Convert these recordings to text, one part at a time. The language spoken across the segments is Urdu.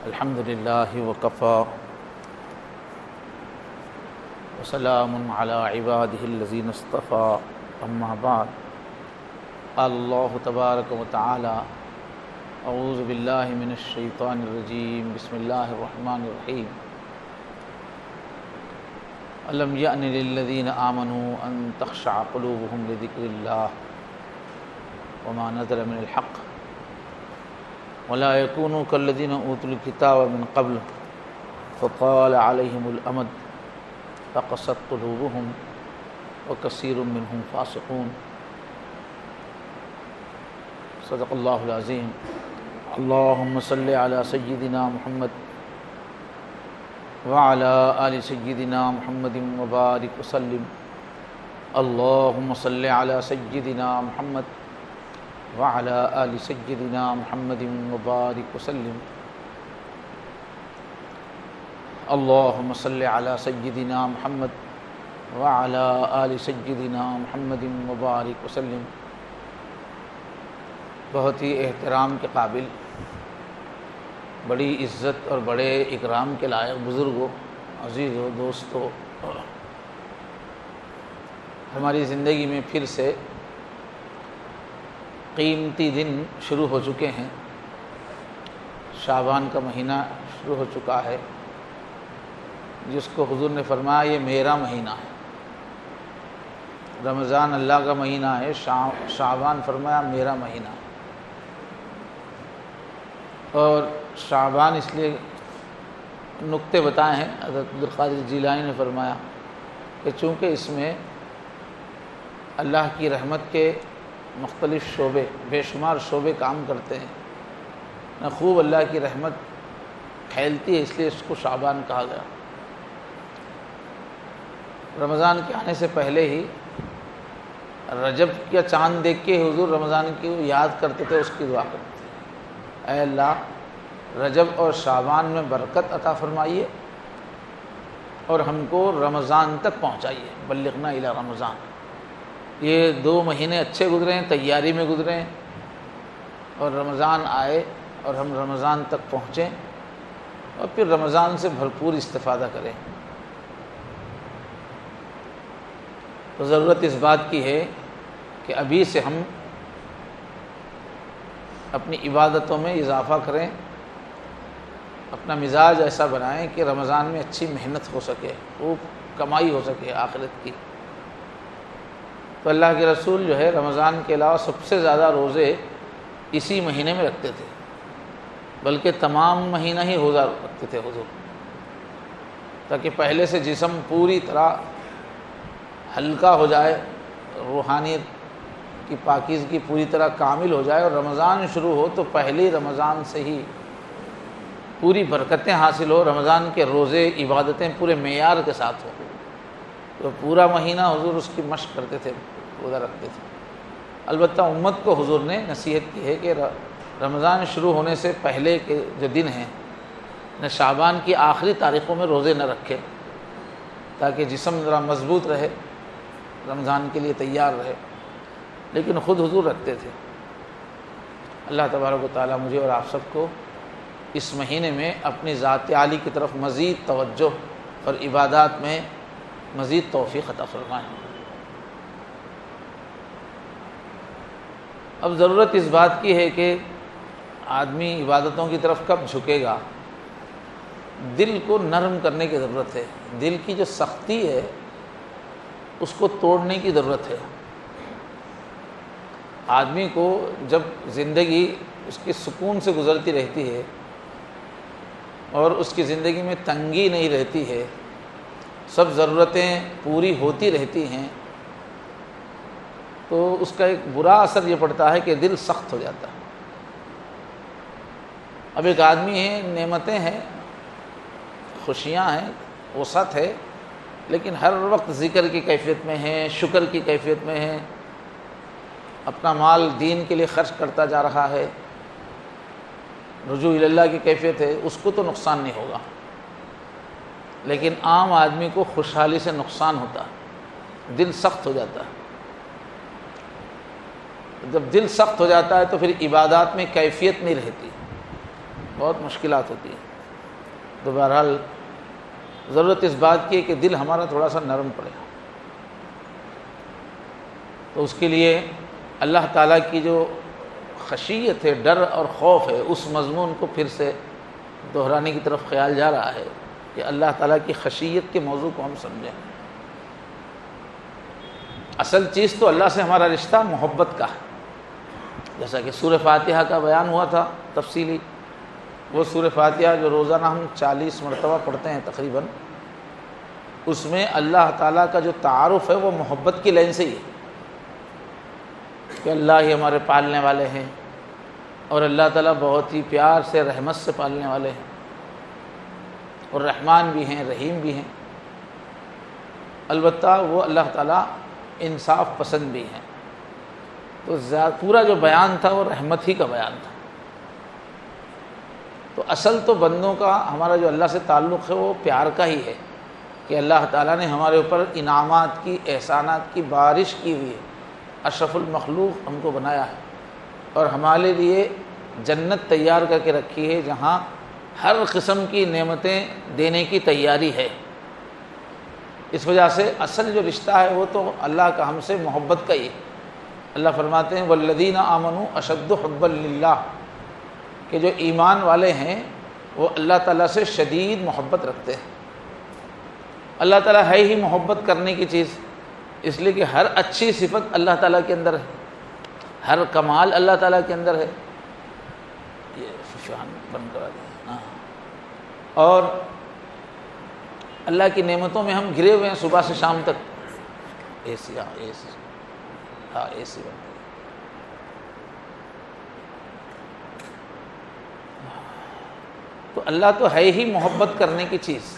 الحمد للہ وکفی وسلام علی عبادہ الذین اصطفی اما بعد قال اللہ تبارک و تعالی اعوذ باللہ من الشیطان الرجیم بسم اللہ الرحمن الرحیم الم یأن للذین آمنوا ان تخشع قلوبهم لذکر اللہ وما نزل من الحق ولا يكونوا كالذين اوتوا الكتاب من قبل فطال عليهم الامد فقست قلوبهم وكثير منهم فاسقون صدق الله العظيم. اللهم صل على سيدنا محمد وعلى آل سيدنا محمد وبارك وسلم. اللهم صل على سيدنا محمد وعلى آل سيدنا محمد وبارك وسلم. اللهم صل على سيدنا محمد وعلى آل سيدنا محمد وبارك وسلم. بہت ہی احترام کے قابل، بڑی عزت اور بڑے اکرام کے لائق بزرگوں، عزیزوں، دوستوں، ہماری زندگی میں پھر سے قیمتی دن شروع ہو چکے ہیں. شعبان کا مہینہ شروع ہو چکا ہے، جس کو حضور نے فرمایا یہ میرا مہینہ ہے. رمضان اللہ کا مہینہ ہے، شعبان فرمایا میرا مہینہ ہے. اور شعبان اس لیے نکتے بتائے ہیں، حضرت عبدالقادر جیلانی نے فرمایا کہ چونکہ اس میں اللہ کی رحمت کے مختلف شعبے، بے شمار شعبے کام کرتے ہیں، نہ خوب اللہ کی رحمت پھیلتی ہے، اس لیے اس کو شعبان کہا گیا. رمضان کے آنے سے پہلے ہی رجب کا چاند دیکھ کے حضور رمضان کی یاد کرتے تھے، اس کی دعا کرتے تھے، اے اللہ رجب اور شعبان میں برکت عطا فرمائیے اور ہم کو رمضان تک پہنچائیے. بلغنا الی رمضان. یہ 2 مہینے اچھے گزرے ہیں، تیاری میں گزرے ہیں، اور رمضان آئے اور ہم رمضان تک پہنچیں اور پھر رمضان سے بھرپور استفادہ کریں. تو ضرورت اس بات کی ہے کہ ابھی سے ہم اپنی عبادتوں میں اضافہ کریں، اپنا مزاج ایسا بنائیں کہ رمضان میں اچھی محنت ہو سکے، خوب کمائی ہو سکے آخرت کی. تو اللہ کے رسول جو ہے رمضان کے علاوہ سب سے زیادہ روزے اسی مہینے میں رکھتے تھے، بلکہ تمام مہینہ ہی روزہ رکھتے تھے حضور، تاکہ پہلے سے جسم پوری طرح ہلکا ہو جائے، روحانیت کی پاکیزگی پوری طرح کامل ہو جائے، اور رمضان شروع ہو تو پہلی رمضان سے ہی پوری برکتیں حاصل ہو. رمضان کے روزے عبادتیں پورے معیار کے ساتھ ہو. تو پورا مہینہ حضور اس کی مشق کرتے تھے، روزہ رکھتے تھے. البتہ امت کو حضور نے نصیحت کی ہے کہ رمضان شروع ہونے سے پہلے کے جو دن ہیں، نہ شعبان کی آخری تاریخوں میں روزے نہ رکھے، تاکہ جسم ذرا مضبوط رہے، رمضان کے لیے تیار رہے. لیکن خود حضور رکھتے تھے. اللہ تبارک و تعالیٰ مجھے اور آپ سب کو اس مہینے میں اپنی ذات عالی کی طرف مزید توجہ اور عبادات میں مزید توفیق عطا فرمائیں. اب ضرورت اس بات کی ہے کہ آدمی عبادتوں کی طرف کب جھکے گا؟ دل کو نرم کرنے کی ضرورت ہے. دل کی جو سختی ہے اس کو توڑنے کی ضرورت ہے. آدمی کو جب زندگی اس کی سکون سے گزرتی رہتی ہے اور اس کی زندگی میں تنگی نہیں رہتی ہے، سب ضرورتیں پوری ہوتی رہتی ہیں، تو اس کا ایک برا اثر یہ پڑتا ہے کہ دل سخت ہو جاتا ہے. اب ایک آدمی ہے، نعمتیں ہیں، خوشیاں ہیں، وسعت ہے، لیکن ہر وقت ذکر کی کیفیت میں ہے، شکر کی کیفیت میں ہے، اپنا مال دین کے لیے خرچ کرتا جا رہا ہے، رجوع الی اللہ کی کیفیت ہے، اس کو تو نقصان نہیں ہوگا. لیکن عام آدمی کو خوشحالی سے نقصان ہوتا ہے، دل سخت ہو جاتا ہے. جب دل سخت ہو جاتا ہے تو پھر عبادات میں کیفیت نہیں رہتی، بہت مشکلات ہوتی ہیں. تو بہرحال ضرورت اس بات کی ہے کہ دل ہمارا تھوڑا سا نرم پڑے، تو اس کے لیے اللہ تعالیٰ کی جو خشیت ہے، ڈر اور خوف ہے، اس مضمون کو پھر سے دہرانے کی طرف خیال جا رہا ہے کہ اللہ تعالیٰ کی خشیت کے موضوع کو ہم سمجھیں۔ اصل چیز تو اللہ سے ہمارا رشتہ محبت کا ہے، جیسا کہ سورہ فاتحہ کا بیان ہوا تھا تفصیلی۔ وہ سورہ فاتحہ جو روزانہ ہم 40 مرتبہ پڑھتے ہیں تقریباً، اس میں اللہ تعالیٰ کا جو تعارف ہے وہ محبت کی لائن سے ہی ہے کہ اللہ ہی ہمارے پالنے والے ہیں، اور اللہ تعالیٰ بہت ہی پیار سے رحمت سے پالنے والے ہیں، اور رحمان بھی ہیں، رحیم بھی ہیں۔ البتہ وہ اللہ تعالیٰ انصاف پسند بھی ہیں، تو پورا جو بیان تھا وہ رحمت ہی کا بیان تھا۔ تو اصل تو بندوں کا ہمارا جو اللہ سے تعلق ہے وہ پیار کا ہی ہے کہ اللہ تعالیٰ نے ہمارے اوپر انعامات کی، احسانات کی بارش کی ہوئی ہے، اشرف المخلوق ہم کو بنایا ہے، اور ہمارے لیے جنت تیار کر کے رکھی ہے جہاں ہر قسم کی نعمتیں دینے کی تیاری ہے۔ اس وجہ سے اصل جو رشتہ ہے وہ تو اللہ کا ہم سے محبت کا ہی ہے۔ اللہ فرماتے ہیں والذین آمنوا اشد حبا للہ، کہ جو ایمان والے ہیں وہ اللہ تعالیٰ سے شدید محبت رکھتے ہیں۔ اللہ تعالیٰ ہے ہی محبت کرنے کی چیز، اس لیے کہ ہر اچھی صفت اللہ تعالیٰ کے اندر ہے، ہر کمال اللہ تعالیٰ کے اندر ہے۔ یہ فان بند کرا دیں، ہاں۔ اور اللہ کی نعمتوں میں ہم گھرے ہوئے ہیں صبح سے شام تک۔ اے سی، ہاں اے سی، ہاں اے سی بند۔ تو اللہ تو ہے ہی محبت کرنے کی چیز،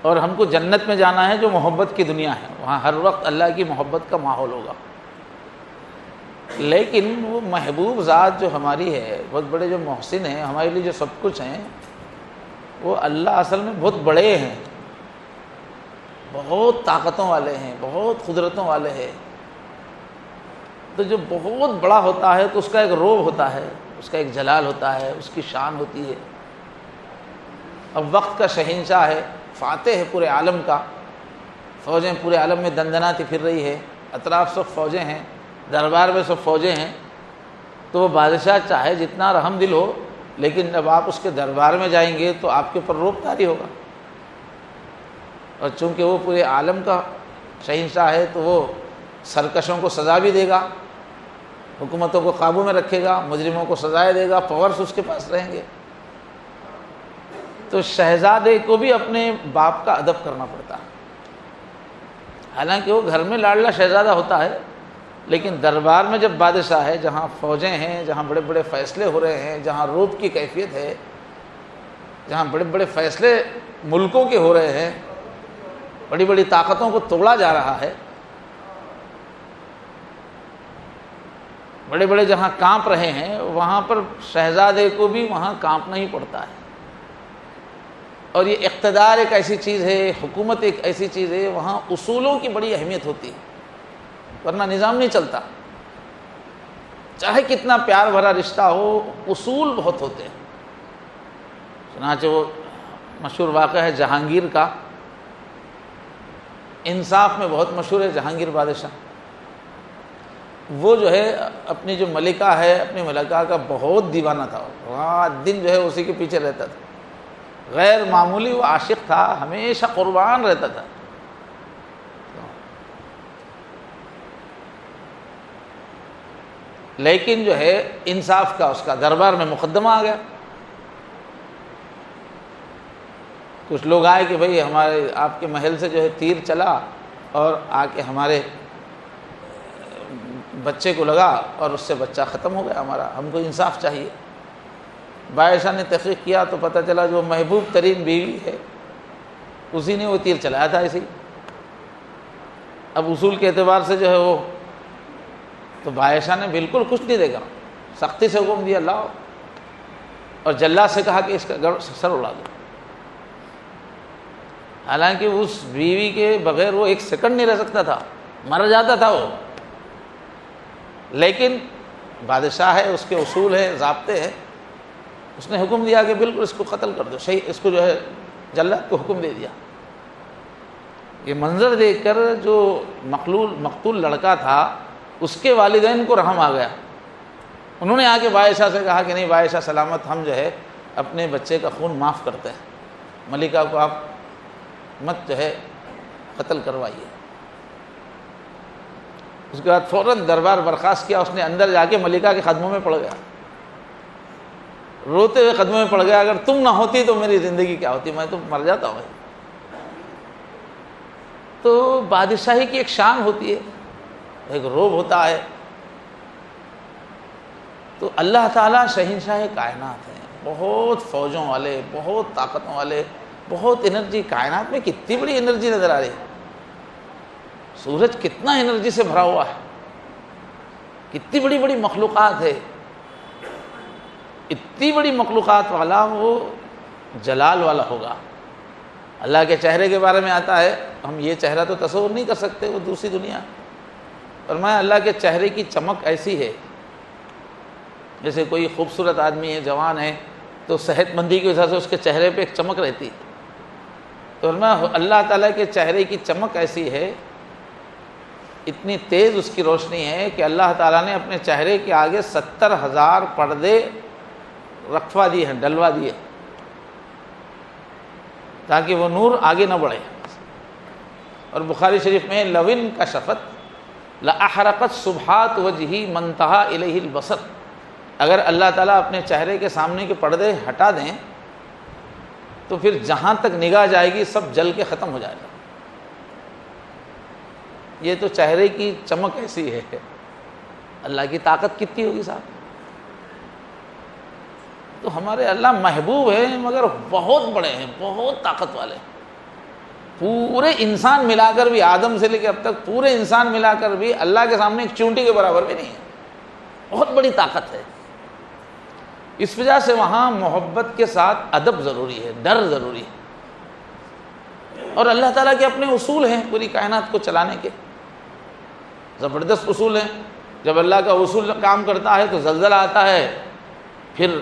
اور ہم کو جنت میں جانا ہے جو محبت کی دنیا ہے، وہاں ہر وقت اللہ کی محبت کا ماحول ہوگا۔ لیکن وہ محبوب ذات جو ہماری ہے، بہت بڑے جو محسن ہیں، ہمارے لیے جو سب کچھ ہیں، وہ اللہ اصل میں بہت بڑے ہیں، بہت طاقتوں والے ہیں، بہت قدرتوں والے ہیں۔ تو جو بہت بڑا ہوتا ہے تو اس کا ایک روب ہوتا ہے، اس کا ایک جلال ہوتا ہے، اس کی شان ہوتی ہے۔ اب وقت کا شہنشاہ ہے، فاتح ہے پورے عالم کا، فوجیں پورے عالم میں دندناتی پھر رہی ہے، اطراف سب فوجیں ہیں، دربار میں سب فوجیں ہیں، تو وہ بادشاہ چاہے جتنا رحم دل ہو، لیکن جب آپ اس کے دربار میں جائیں گے تو آپ کے اوپر روب طاری ہوگا۔ اور چونکہ وہ پورے عالم کا شہنشاہ ہے تو وہ سرکشوں کو سزا بھی دے گا، حکومتوں کو قابو میں رکھے گا، مجرموں کو سزائیں دے گا، پاورز اس کے پاس رہیں گے۔ تو شہزادے کو بھی اپنے باپ کا ادب کرنا پڑتا ہے، حالانکہ وہ گھر میں لاڈلا شہزادہ ہوتا ہے، لیکن دربار میں جب بادشاہ ہے، جہاں فوجیں ہیں، جہاں بڑے بڑے فیصلے ہو رہے ہیں، جہاں روب کی کیفیت ہے، جہاں بڑے بڑے فیصلے ملکوں کے ہو رہے ہیں، بڑی بڑی طاقتوں کو توڑا جا رہا ہے، بڑے بڑے جہاں کانپ رہے ہیں، وہاں پر شہزادے کو بھی وہاں کانپنا ہی پڑتا ہے۔ اور یہ اقتدار ایک ایسی چیز ہے، حکومت ایک ایسی چیز ہے، وہاں اصولوں کی بڑی اہمیت ہوتی ہے، ورنہ نظام نہیں چلتا۔ چاہے کتنا پیار بھرا رشتہ ہو، اصول بہت ہوتے ہیں۔ چنانچہ وہ مشہور واقعہ ہے جہانگیر کا، انصاف میں بہت مشہور ہے جہانگیر بادشاہ۔ وہ جو ہے اپنی جو ملکہ ہے، اپنی ملکہ کا بہت دیوانہ تھا، رات دن جو ہے اسی کے پیچھے رہتا تھا، غیر معمولی وہ عاشق تھا، ہمیشہ قربان رہتا تھا۔ لیکن جو ہے انصاف کا اس کا دربار میں مقدمہ آ گیا۔ کچھ لوگ آئے کہ بھئی ہمارے آپ کے محل سے جو ہے تیر چلا اور آ کے ہمارے بچے کو لگا اور اس سے بچہ ختم ہو گیا ہمارا، ہم کو انصاف چاہیے۔ بادشاہ نے تحقیق کیا تو پتہ چلا جو محبوب ترین بیوی ہے اسی نے وہ تیر چلایا تھا اسی۔ اب اصول کے اعتبار سے جو ہے وہ تو بادشاہ نے بالکل کچھ نہیں دے گا، سختی سے حکم دیا لاؤ، اور جلاد سے کہا کہ اس کا سر اڑا دو۔ حالانکہ اس بیوی کے بغیر وہ ایک سیکنڈ نہیں رہ سکتا تھا، مر جاتا تھا وہ، لیکن بادشاہ ہے، اس کے اصول ہیں، ضابطے ہیں، اس نے حکم دیا کہ بالکل اس کو قتل کر دو، اس کو جو ہے جلاد کو حکم دے دیا۔ یہ منظر دیکھ کر جو مقتول لڑکا تھا اس کے والدین کو رحم آ گیا۔ انہوں نے آ کے بائشہ سے کہا کہ نہیں بائشہ سلامت، ہم جو ہے اپنے بچے کا خون معاف کرتے ہیں، ملکہ کو آپ مت جو ہے قتل کروائیے۔ اس کے بعد فوراً دربار برخاست کیا، اس نے اندر جا کے ملکہ کے قدموں میں پڑ گیا، روتے ہوئے قدموں میں پڑ گیا، اگر تم نہ ہوتی تو میری زندگی کیا ہوتی، میں تو مر جاتا ہوں۔ تو بادشاہی کی ایک شان ہوتی ہے، ایک روب ہوتا ہے۔ تو اللہ تعالیٰ شہنشاہ کائنات ہیں، بہت فوجوں والے، بہت طاقتوں والے، بہت انرجی۔ کائنات میں کتنی بڑی انرجی نظر آ رہی ہے، سورج کتنا انرجی سے بھرا ہوا ہے، کتنی بڑی بڑی مخلوقات ہے۔ اتنی بڑی مخلوقات والا وہ جلال والا ہوگا۔ اللہ کے چہرے کے بارے میں آتا ہے، ہم یہ چہرہ تو تصور نہیں کر سکتے، وہ دوسری دنیا۔ فرمایا اللہ کے چہرے کی چمک ایسی ہے، جیسے کوئی خوبصورت آدمی ہے، جوان ہے، تو صحت مندی کی وجہ سے اس کے چہرے پہ ایک چمک رہتی ہے۔ تو فرمایا اللہ تعالیٰ کے چہرے کی چمک ایسی ہے، اتنی تیز اس کی روشنی ہے کہ اللہ تعالیٰ نے اپنے چہرے کے آگے 70,000 پردے رکھوا دیے ہیں، ڈلوا دیے، تاکہ وہ نور آگے نہ بڑھے۔ اور بخاری شریف میں لوِن کشفت لأحرقت سبحات وجہی منتہا الیہ البصر، اگر اللہ تعالیٰ اپنے چہرے کے سامنے کے پردے ہٹا دیں تو پھر جہاں تک نگاہ جائے گی سب جل کے ختم ہو جائے گا۔ یہ تو چہرے کی چمک ایسی ہے، اللہ کی طاقت کتنی ہوگی صاحب۔ تو ہمارے اللہ محبوب ہیں مگر بہت بڑے ہیں، بہت طاقت والے ہیں۔ پورے انسان ملا کر بھی، آدم سے لے کے اب تک پورے انسان ملا کر بھی اللہ کے سامنے ایک چونٹی کے برابر بھی نہیں ہے، بہت بڑی طاقت ہے۔ اس وجہ سے وہاں محبت کے ساتھ ادب ضروری ہے، ڈر ضروری ہے۔ اور اللہ تعالیٰ کے اپنے اصول ہیں پوری کائنات کو چلانے کے، زبردست اصول ہیں۔ جب اللہ کا اصول کام کرتا ہے تو زلزلہ آتا ہے، پھر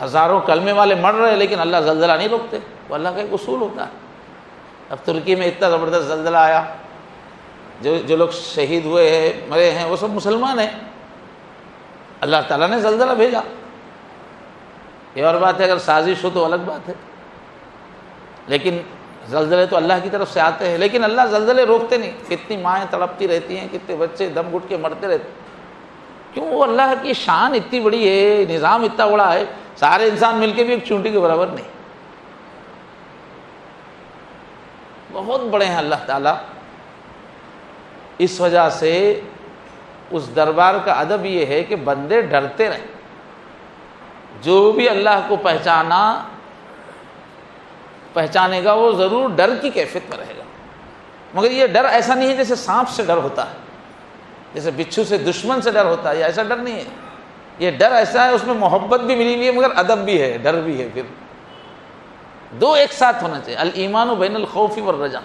ہزاروں کلمے والے مر رہے لیکن اللہ زلزلہ نہیں روکتے، وہ اللہ کا ایک اصول ہوتا ہے۔ اب ترکی میں اتنا زبردست زلزلہ آیا، جو لوگ شہید ہوئے ہیں، مرے ہیں، وہ سب مسلمان ہیں، اللہ تعالیٰ نے زلزلہ بھیجا۔ یہ اور بات ہے اگر سازش ہو تو الگ بات ہے، لیکن زلزلے تو اللہ کی طرف سے آتے ہیں، لیکن اللہ زلزلے روکتے نہیں۔ کتنی مائیں تڑپتی رہتی ہیں، کتنے بچے دم گھٹ کے مرتے رہتے ہیں، کیوں؟ وہ اللہ کی شان اتنی بڑی ہے، نظام اتنا بڑا ہے، سارے انسان مل کے بھی ایک چونٹی کے برابر نہیں، بہت بڑے ہیں اللہ تعالیٰ۔ اس وجہ سے اس دربار کا ادب یہ ہے کہ بندے ڈرتے رہیں، جو بھی اللہ کو پہچانے گا وہ ضرور ڈر کی کیفیت میں رہے گا، مگر یہ ڈر ایسا نہیں ہے جیسے سانپ سے ڈر ہوتا ہے، جیسے بچھو سے، دشمن سے ڈر ہوتا ہے، یہ ایسا ڈر نہیں ہے۔ یہ ڈر ایسا ہے اس میں محبت بھی ملی ہوئی ہے مگر ادب بھی ہے، ڈر بھی ہے، پھر دو ایک ساتھ ہونا چاہیے۔ الایمان بین الخوف والرجا،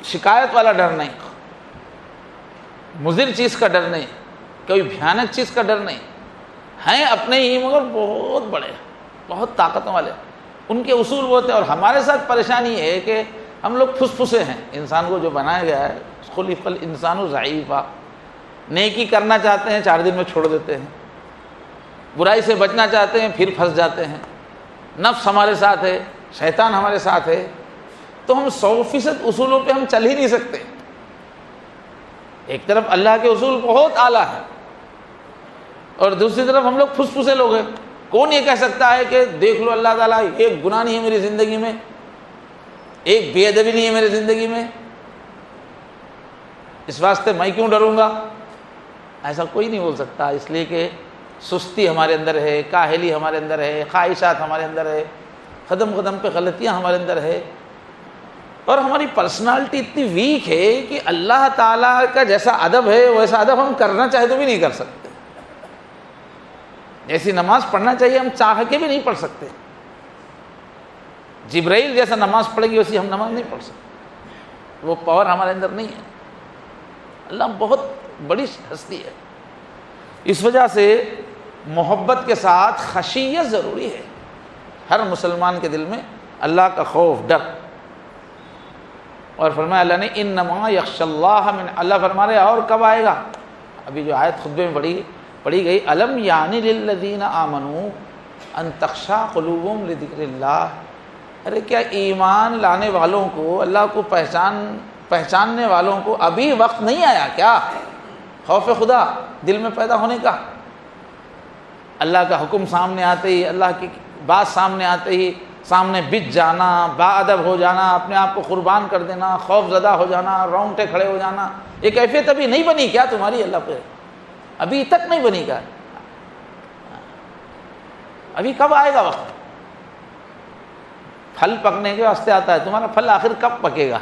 شکایت والا ڈر نہیں، مضر چیز کا ڈر نہیں، کوئی بھیانک چیز کا ڈر نہیں، ہیں اپنے ہی مگر بہت بڑے، بہت طاقتوں والے، ان کے اصول وہ ہوتے ہیں۔ اور ہمارے ساتھ پریشانی یہ ہے کہ ہم لوگ پھسے ہیں، انسان کو جو بنایا گیا ہے خلق الانسان ضعیفا، نیکی کرنا چاہتے ہیں 4 دن میں چھوڑ دیتے ہیں، برائی سے بچنا چاہتے ہیں پھر پھنس جاتے ہیں، نفس ہمارے ساتھ ہے، شیطان ہمارے ساتھ ہے، تو ہم 100% اصولوں پہ ہم چل ہی نہیں سکتے۔ ایک طرف اللہ کے اصول بہت اعلیٰ ہے اور دوسری طرف ہم لوگ پھسے لوگ ہیں۔ کون یہ کہہ سکتا ہے کہ دیکھ لو اللہ تعالیٰ ایک گناہ نہیں ہے میری زندگی میں، ایک بے ادبی نہیں ہے میری زندگی میں، اس واسطے میں کیوں ڈروں گا؟ ایسا کوئی نہیں بول سکتا، اس لیے کہ سستی ہمارے اندر ہے، کاہلی ہمارے اندر ہے، خواہشات ہمارے اندر ہے، قدم قدم پہ غلطیاں ہمارے اندر ہے، اور ہماری پرسنالٹی اتنی ویک ہے کہ اللہ تعالیٰ کا جیسا ادب ہے ویسا ادب ہم کرنا چاہے تو بھی نہیں کر سکتے، جیسی نماز پڑھنا چاہیے ہم چاہ کے بھی نہیں پڑھ سکتے، جبرائیل جیسا نماز پڑھیں گے ویسی ہم نماز نہیں پڑھ سکتے، وہ پاور ہمارے اندر نہیں ہے۔ اللہ بہت بڑی ہستی ہے۔ اس وجہ سے محبت کے ساتھ خشیت ضروری ہے ہر مسلمان کے دل میں، اللہ کا خوف، ڈر۔ اور فرمایا اللہ نے انما یخشی اللہ من، اللہ فرما رہے اور کب آئے گا؟ ابھی جو آیت خطبے میں پڑھی گئی، الم یعنی للذین آمنوا ان تخشع قلوبہم لذکر اللہ، ارے کیا ایمان لانے والوں کو، اللہ کو پہچاننے والوں کو ابھی وقت نہیں آیا کیا خوف خدا دل میں پیدا ہونے کا؟ اللہ کا حکم سامنے آتے ہی، اللہ کی بات سامنے آتے ہی سامنے بچ جانا، باادب ہو جانا، اپنے آپ کو قربان کر دینا، خوف زدہ ہو جانا، رونگٹے کھڑے ہو جانا، یہ کیفیت ابھی نہیں بنی کیا تمہاری اللہ پہ؟ ابھی تک نہیں بنی کیا؟ ابھی کب آئے گا وقت؟ پھل پکنے کے واسطے آتا ہے، تمہارا پھل آخر کب پکے گا؟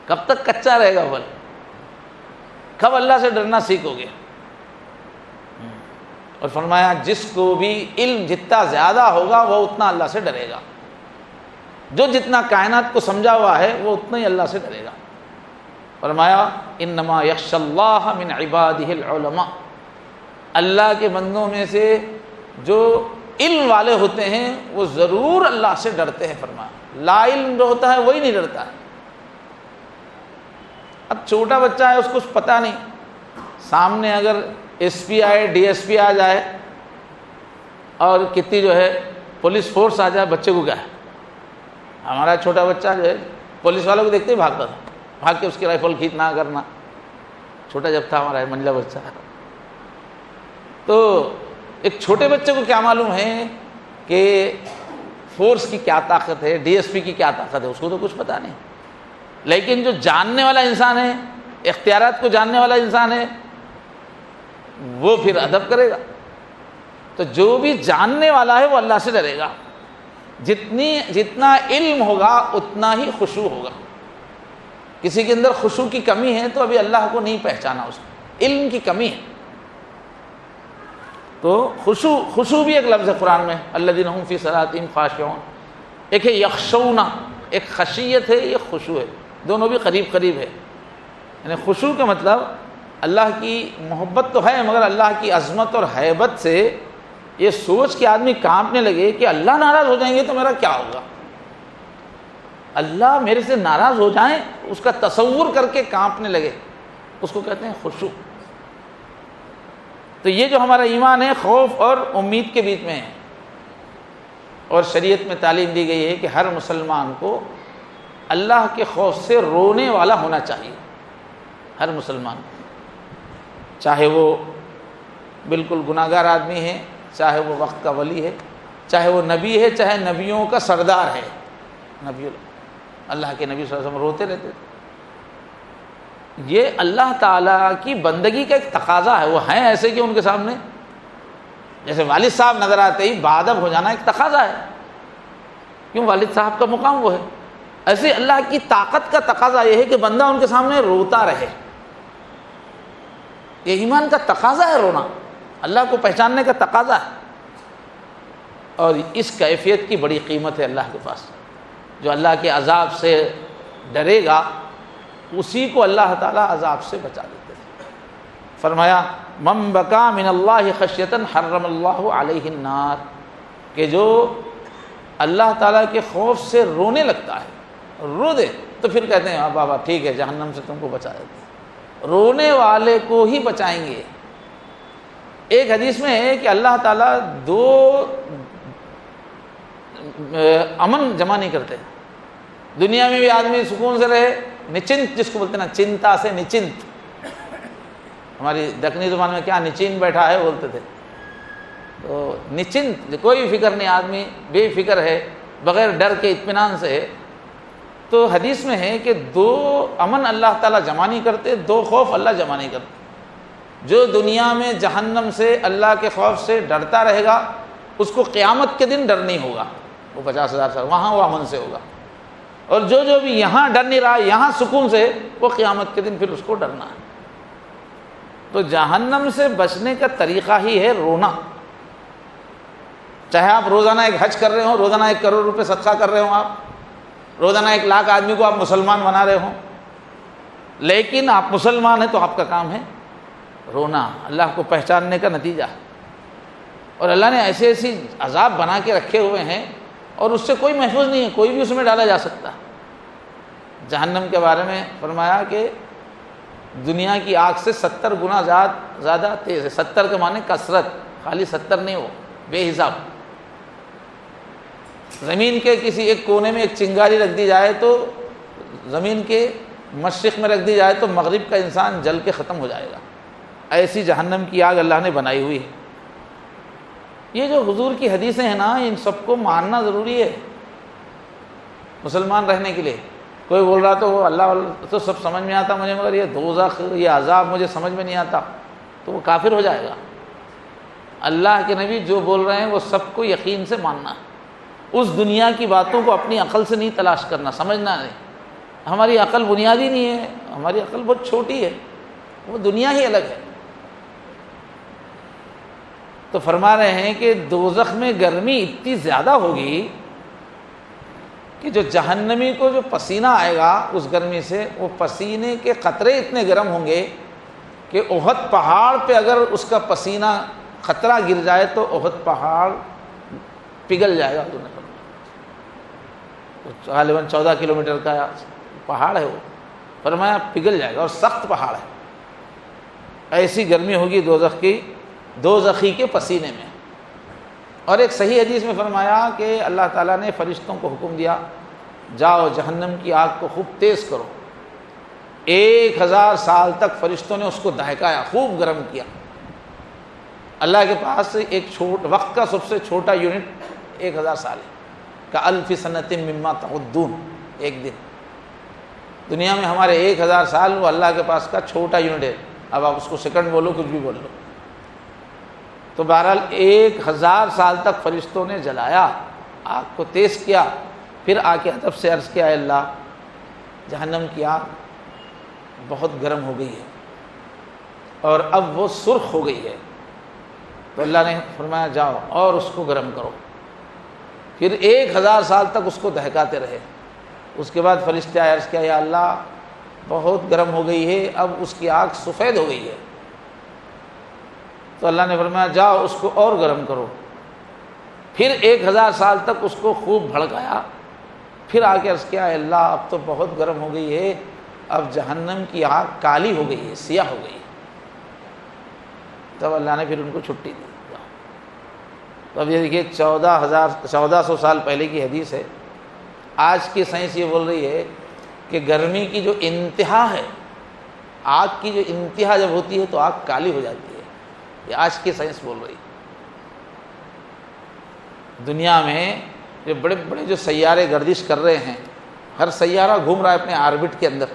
کب تک کچا رہے گا پھل؟ کب اللہ سے ڈرنا سیکھو گے؟ اور فرمایا جس کو بھی علم جتنا زیادہ ہوگا وہ اتنا اللہ سے ڈرے گا، جو جتنا کائنات کو سمجھا ہوا ہے وہ اتنا ہی اللہ سے ڈرے گا۔ فرمایا انما یخشی اللہ من عبادہ العلماء، اللہ کے بندوں میں سے جو علم والے ہوتے ہیں وہ ضرور اللہ سے ڈرتے ہیں۔ فرمایا لا علم جو ہوتا ہے وہی نہیں ڈرتا ہے۔ اب چھوٹا بچہ ہے، اس کو کچھ پتہ نہیں، سامنے اگر ایس پی آئے، ڈی ایس پی آ جائے اور کتنی جو ہے پولیس فورس آ جائے، بچے کو کیا ہے؟ ہمارا چھوٹا بچہ جو ہے پولیس والوں کو دیکھتے ہی بھاگتا تھا، بھاگ کے اس کی رائفل کھینچنا کرنا، چھوٹا جب تھا ہمارا منجلا بچہ۔ تو ایک چھوٹے بچے کو کیا معلوم ہے کہ فورس کی کیا طاقت ہے، ڈی ایس پی کی کیا طاقت ہے، اس کو تو کچھ پتہ نہیں۔ لیکن جو جاننے والا انسان ہے، اختیارات کو جاننے والا انسان ہے، وہ پھر ادب کرے گا۔ تو جو بھی جاننے والا ہے وہ اللہ سے ڈرے گا۔ جتنا علم ہوگا اتنا ہی خشوع ہوگا۔ کسی کے اندر خشوع کی کمی ہے تو ابھی اللہ کو نہیں پہچانا، اس کو علم کی کمی ہے۔ تو خشوع بھی ایک لفظ ہے قرآن میں، الذین هم فی صلاتہم خاشعون، ایک ہے یخشون، ایک خشیت ہے، یہ خشوع ہے، دونوں بھی قریب قریب ہے۔ یعنی خشوع کا مطلب اللہ کی محبت تو ہے، مگر اللہ کی عظمت اور ہیبت سے یہ سوچ کے آدمی کانپنے لگے کہ اللہ ناراض ہو جائیں گے تو میرا کیا ہوگا، اللہ میرے سے ناراض ہو جائیں، اس کا تصور کر کے کانپنے لگے، اس کو کہتے ہیں خشوع۔ تو یہ جو ہمارا ایمان ہے خوف اور امید کے بیچ میں ہے، اور شریعت میں تعلیم دی گئی ہے کہ ہر مسلمان کو اللہ کے خوف سے رونے والا ہونا چاہیے، ہر مسلمان، چاہے وہ بالکل گناہ گار آدمی ہے، چاہے وہ وقت کا ولی ہے، چاہے وہ نبی ہے، چاہے نبیوں کا سردار ہے، نبی اللہ کے نبی صلی اللہ علیہ وسلم روتے رہتے تھے۔ یہ اللہ تعالیٰ کی بندگی کا ایک تقاضا ہے، وہ ہیں ایسے کہ ان کے سامنے جیسے والد صاحب نظر آتے ہی باادب ہو جانا ایک تقاضا ہے، کیوں؟ والد صاحب کا مقام وہ ہے۔ ایسے اللہ کی طاقت کا تقاضا یہ ہے کہ بندہ ان کے سامنے روتا رہے، یہ ایمان کا تقاضا ہے، رونا اللہ کو پہچاننے کا تقاضا ہے۔ اور اس کیفیت کی بڑی قیمت ہے اللہ کے پاس، جو اللہ کے عذاب سے ڈرے گا اسی کو اللہ تعالیٰ عذاب سے بچا دیتے ہیں۔ فرمایا من بکا من اللہ خشیۃ حرم اللہ علیہ النار، کہ جو اللہ تعالیٰ کے خوف سے رونے لگتا ہے، رو دے تو پھر کہتے ہیں ہاں بابا ٹھیک ہے جہنم سے تم کو بچا دیتے ہیں، رونے والے کو ہی بچائیں گے۔ ایک حدیث میں ہے کہ اللہ تعالیٰ دو امن جمع نہیں کرتے، دنیا میں بھی آدمی سکون سے رہے، نچنت جس کو بولتے ہیں نا، چنتا سے نچنت، ہماری دکنی زبان میں کیا نچین بیٹھا ہے بولتے تھے، تو نچنت کوئی فکر نہیں، آدمی بے فکر ہے، بغیر ڈر کے اطمینان سے ہے۔ تو حدیث میں ہے کہ دو امن اللہ تعالیٰ جمع نہیں کرتے، دو خوف اللہ جمع نہیں کرتے۔ جو دنیا میں جہنم سے اللہ کے خوف سے ڈرتا رہے گا اس کو قیامت کے دن ڈر نہیں ہوگا، وہ 50,000 سال وہاں وہ امن سے ہوگا، اور جو بھی یہاں ڈر نہیں رہا، یہاں سکون سے، وہ قیامت کے دن پھر اس کو ڈرنا ہے۔ تو جہنم سے بچنے کا طریقہ ہی ہے رونا، چاہے آپ روزانہ ایک حج کر رہے ہوں، روزانہ 1 کروڑ روپے صدقہ کر رہے ہوں، آپ روزانہ 1 لاکھ آدمی کو آپ مسلمان بنا رہے ہوں، لیکن آپ مسلمان ہیں تو آپ کا کام ہے رونا اللہ کو پہچاننے کا نتیجہ ہے۔ اور اللہ نے ایسے ایسی عذاب بنا کے رکھے ہوئے ہیں اور اس سے کوئی محفوظ نہیں ہے، کوئی بھی اس میں ڈالا جا سکتا ہے۔ جہنم کے بارے میں فرمایا کہ دنیا کی آگ سے 70 گنا زیادہ تیز ہے۔ 70 کے معنی کثرت، خالی 70 نہیں، ہو بے حساب۔ زمین کے کسی ایک کونے میں ایک چنگاری رکھ دی جائے تو زمین کے مشرق میں رکھ دی جائے تو مغرب کا انسان جل کے ختم ہو جائے گا، ایسی جہنم کی آگ اللہ نے بنائی ہوئی ہے۔ یہ جو حضور کی حدیثیں ہیں نا، ان سب کو ماننا ضروری ہے مسلمان رہنے کے لیے۔ کوئی بول رہا تو وہ اللہ تو سب سمجھ میں آتا مجھے، مگر یہ دوزخ، یہ عذاب مجھے سمجھ میں نہیں آتا، تو وہ کافر ہو جائے گا۔ اللہ کے نبی جو بول رہے ہیں وہ سب کو یقین سے ماننا ہے، اس دنیا کی باتوں کو اپنی عقل سے نہیں تلاش کرنا، سمجھنا نہیں۔ ہماری عقل بنیادی نہیں ہے، ہماری عقل بہت چھوٹی ہے، وہ دنیا ہی الگ ہے۔ تو فرما رہے ہیں کہ دوزخ میں گرمی اتنی زیادہ ہوگی کہ جو جہنمی کو جو پسینہ آئے گا اس گرمی سے، وہ پسینے کے قطرے اتنے گرم ہوں گے کہ احد پہاڑ پہ اگر اس کا پسینہ قطرہ گر جائے تو احد پہاڑ پگھل جائے گا۔ حضور نے فرمایا غالباً 14 کلومیٹر کا پہاڑ ہے، وہ فرمایا پگھل جائے گا، اور سخت پہاڑ ہے۔ ایسی گرمی ہوگی دوزخ کی، دوزخی کے پسینے میں۔ اور ایک صحیح حدیث میں فرمایا کہ اللہ تعالیٰ نے فرشتوں کو حکم دیا، جاؤ جہنم کی آگ کو خوب تیز کرو۔ 1000 سال تک فرشتوں نے اس کو دہکایا، خوب گرم کیا۔ اللہ کے پاس ایک وقت کا سب سے چھوٹا یونٹ 1000 سال ہے، کألف سنۃ مما تعدون، ایک دن۔ دنیا میں ہمارے 1000 سال، وہ اللہ کے پاس کا چھوٹا یونٹ ہے۔ اب آپ اس کو سیکنڈ بولو، کچھ بھی بول لو۔ تو بہرحال 1000 سال تک فرشتوں نے جلایا، آگ کو تیز کیا، پھر آ کے ادب سے عرض کیا، اے اللہ جہنم کی آگ بہت گرم ہو گئی ہے اور اب وہ سرخ ہو گئی ہے۔ تو اللہ نے فرمایا جاؤ اور اس کو گرم کرو۔ پھر 1000 سال تک اس کو دہکاتے رہے۔ اس کے بعد فرشتے آئے، عرض کیا، یا اللہ بہت گرم ہو گئی ہے، اب اس کی آگ سفید ہو گئی ہے۔ تو اللہ نے فرمایا جاؤ اس کو اور گرم کرو۔ پھر 1000 سال تک اس کو خوب بھڑکایا، پھر آ کے عرض کیا، اے اللہ اب تو بہت گرم ہو گئی ہے، اب جہنم کی آگ کالی ہو گئی ہے، سیاہ ہو گئی ہے۔ تب اللہ نے پھر ان کو چھٹی دی۔ تو اب یہ دیکھیے 1400 سال پہلے کی حدیث ہے۔ آج کی سائنس یہ بول رہی ہے کہ گرمی کی جو انتہا ہے، آگ کی جو انتہا جب ہوتی ہے تو آگ کالی ہو جاتی ہے۔ یہ آج کی سائنس بول رہی ہے۔ دنیا میں جو بڑے بڑے جو سیارے گردش کر رہے ہیں، ہر سیارہ گھوم رہا ہے اپنے آربٹ کے اندر۔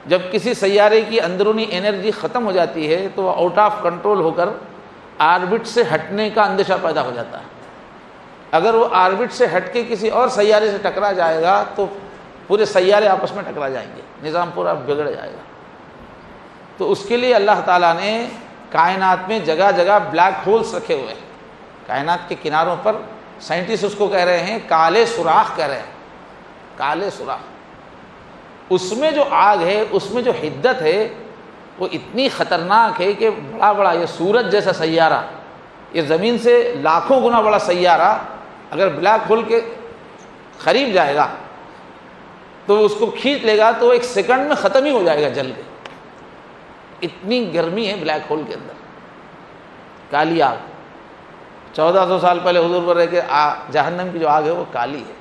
جب کسی سیارے کی اندرونی انرجی ختم ہو جاتی ہے تو وہ آؤٹ آف کنٹرول ہو کر آربٹ سے ہٹنے کا اندیشہ پیدا ہو جاتا ہے۔ اگر وہ آربٹ سے ہٹ کے کسی اور سیارے سے ٹکرا جائے گا تو پورے سیارے آپس میں ٹکرا جائیں گے، نظام پورا بگڑ جائے گا۔ تو اس کے لیے اللہ تعالیٰ نے کائنات میں جگہ جگہ بلیک ہولز رکھے ہوئے ہیں۔ کائنات کے کناروں پر سائنٹسٹ اس کو کہہ رہے ہیں کالے سوراخ کہہ رہے ہیں، کالے سوراخ۔ اس میں جو آگ ہے، اس میں جو حدت ہے، وہ اتنی خطرناک ہے کہ بڑا بڑا یہ سورج جیسا سیارہ، یہ زمین سے لاکھوں گنا بڑا سیارہ اگر بلیک ہول کے قریب جائے گا تو اس کو کھینچ لے گا تو ایک سیکنڈ میں ختم ہی ہو جائے گا جل کے۔ اتنی گرمی ہے بلیک ہول کے اندر، کالی آگ۔ 1400 سال پہلے حضور پر رہ کے جہنم کی جو آگ ہے وہ کالی ہے۔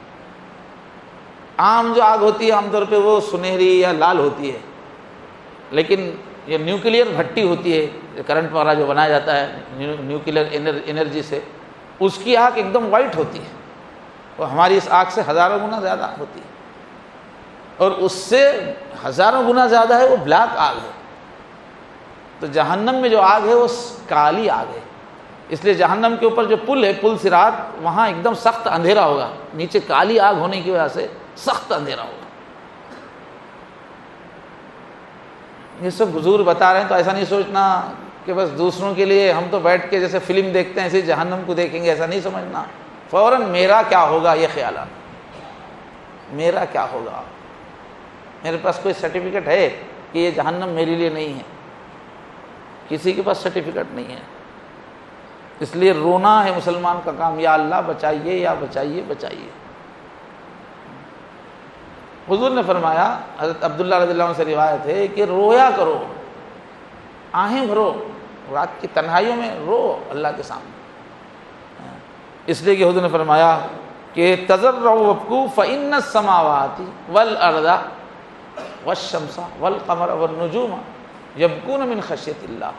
عام جو آگ ہوتی ہے عام طور پہ وہ سنہری یا لال ہوتی ہے، لیکن یہ نیوکلیئر بھٹی ہوتی ہے، کرنٹ والا جو بنایا جاتا ہے نیوکلیئر انرجی سے، اس کی آگ ایک دم وائٹ ہوتی ہے، وہ ہماری اس آگ سے ہزاروں گنا زیادہ ہوتی ہے، اور اس سے ہزاروں گنا زیادہ ہے وہ بلیک آگ ہے۔ تو جہنم میں جو آگ ہے وہ کالی آگ ہے۔ اس لیے جہنم کے اوپر جو پل ہے، پل صراط، وہاں ایک دم سخت اندھیرا ہوگا، نیچے کالی آگ ہونے کی وجہ سے سخت اندھیرا ہوگا۔ یہ سب حضور بتا رہے ہیں، تو ایسا نہیں سوچنا کہ بس دوسروں کے لیے ہم تو بیٹھ کے جیسے فلم دیکھتے ہیں ایسے جہنم کو دیکھیں گے، ایسا نہیں سمجھنا۔ فوراً میرا کیا ہوگا یہ خیال آنا، میرا کیا ہوگا، میرے پاس کوئی سرٹیفکیٹ ہے کہ یہ جہنم میرے لیے نہیں ہے؟ کسی کے پاس سرٹیفکیٹ نہیں ہے. اس لیے رونا ہے مسلمان کا کام، یا اللہ بچائیے یا بچائیے بچائیے. حضور نے فرمایا، حضرت عبداللہ رضی اللہ عنہ سے روایت ہے کہ رویا کرو، آہیں بھرو، رات کی تنہائیوں میں رو اللہ کے سامنے. اس لیے کہ حضور نے فرمایا کہ تضرعوا وابکوا فإن السماوات والأرض والشمس والقمر والنجوم یبکون من خشیۃ اللہ.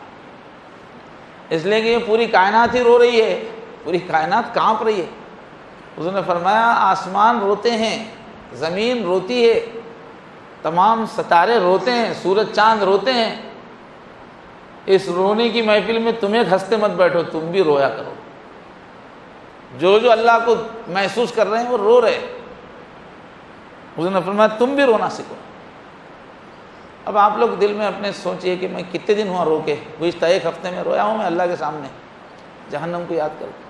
اس لیے کہ یہ پوری کائنات ہی رو رہی ہے، پوری کائنات کانپ رہی ہے. حضور نے فرمایا آسمان روتے ہیں، زمین روتی ہے، تمام ستارے روتے ہیں، سورج چاند روتے ہیں. اس رونے کی محفل میں تم ایک ہنستے مت بیٹھو، تم بھی رویا کرو. جو جو اللہ کو محسوس کر رہے ہیں وہ رو رہے. حضور نے فرمایا تم بھی رونا سیکھو. اب آپ لوگ دل میں اپنے سوچئے کہ میں کتنے دن ہوا رو کے، گزشتہ ایک ہفتے میں رویا ہوں میں اللہ کے سامنے جہنم کو یاد کر کے.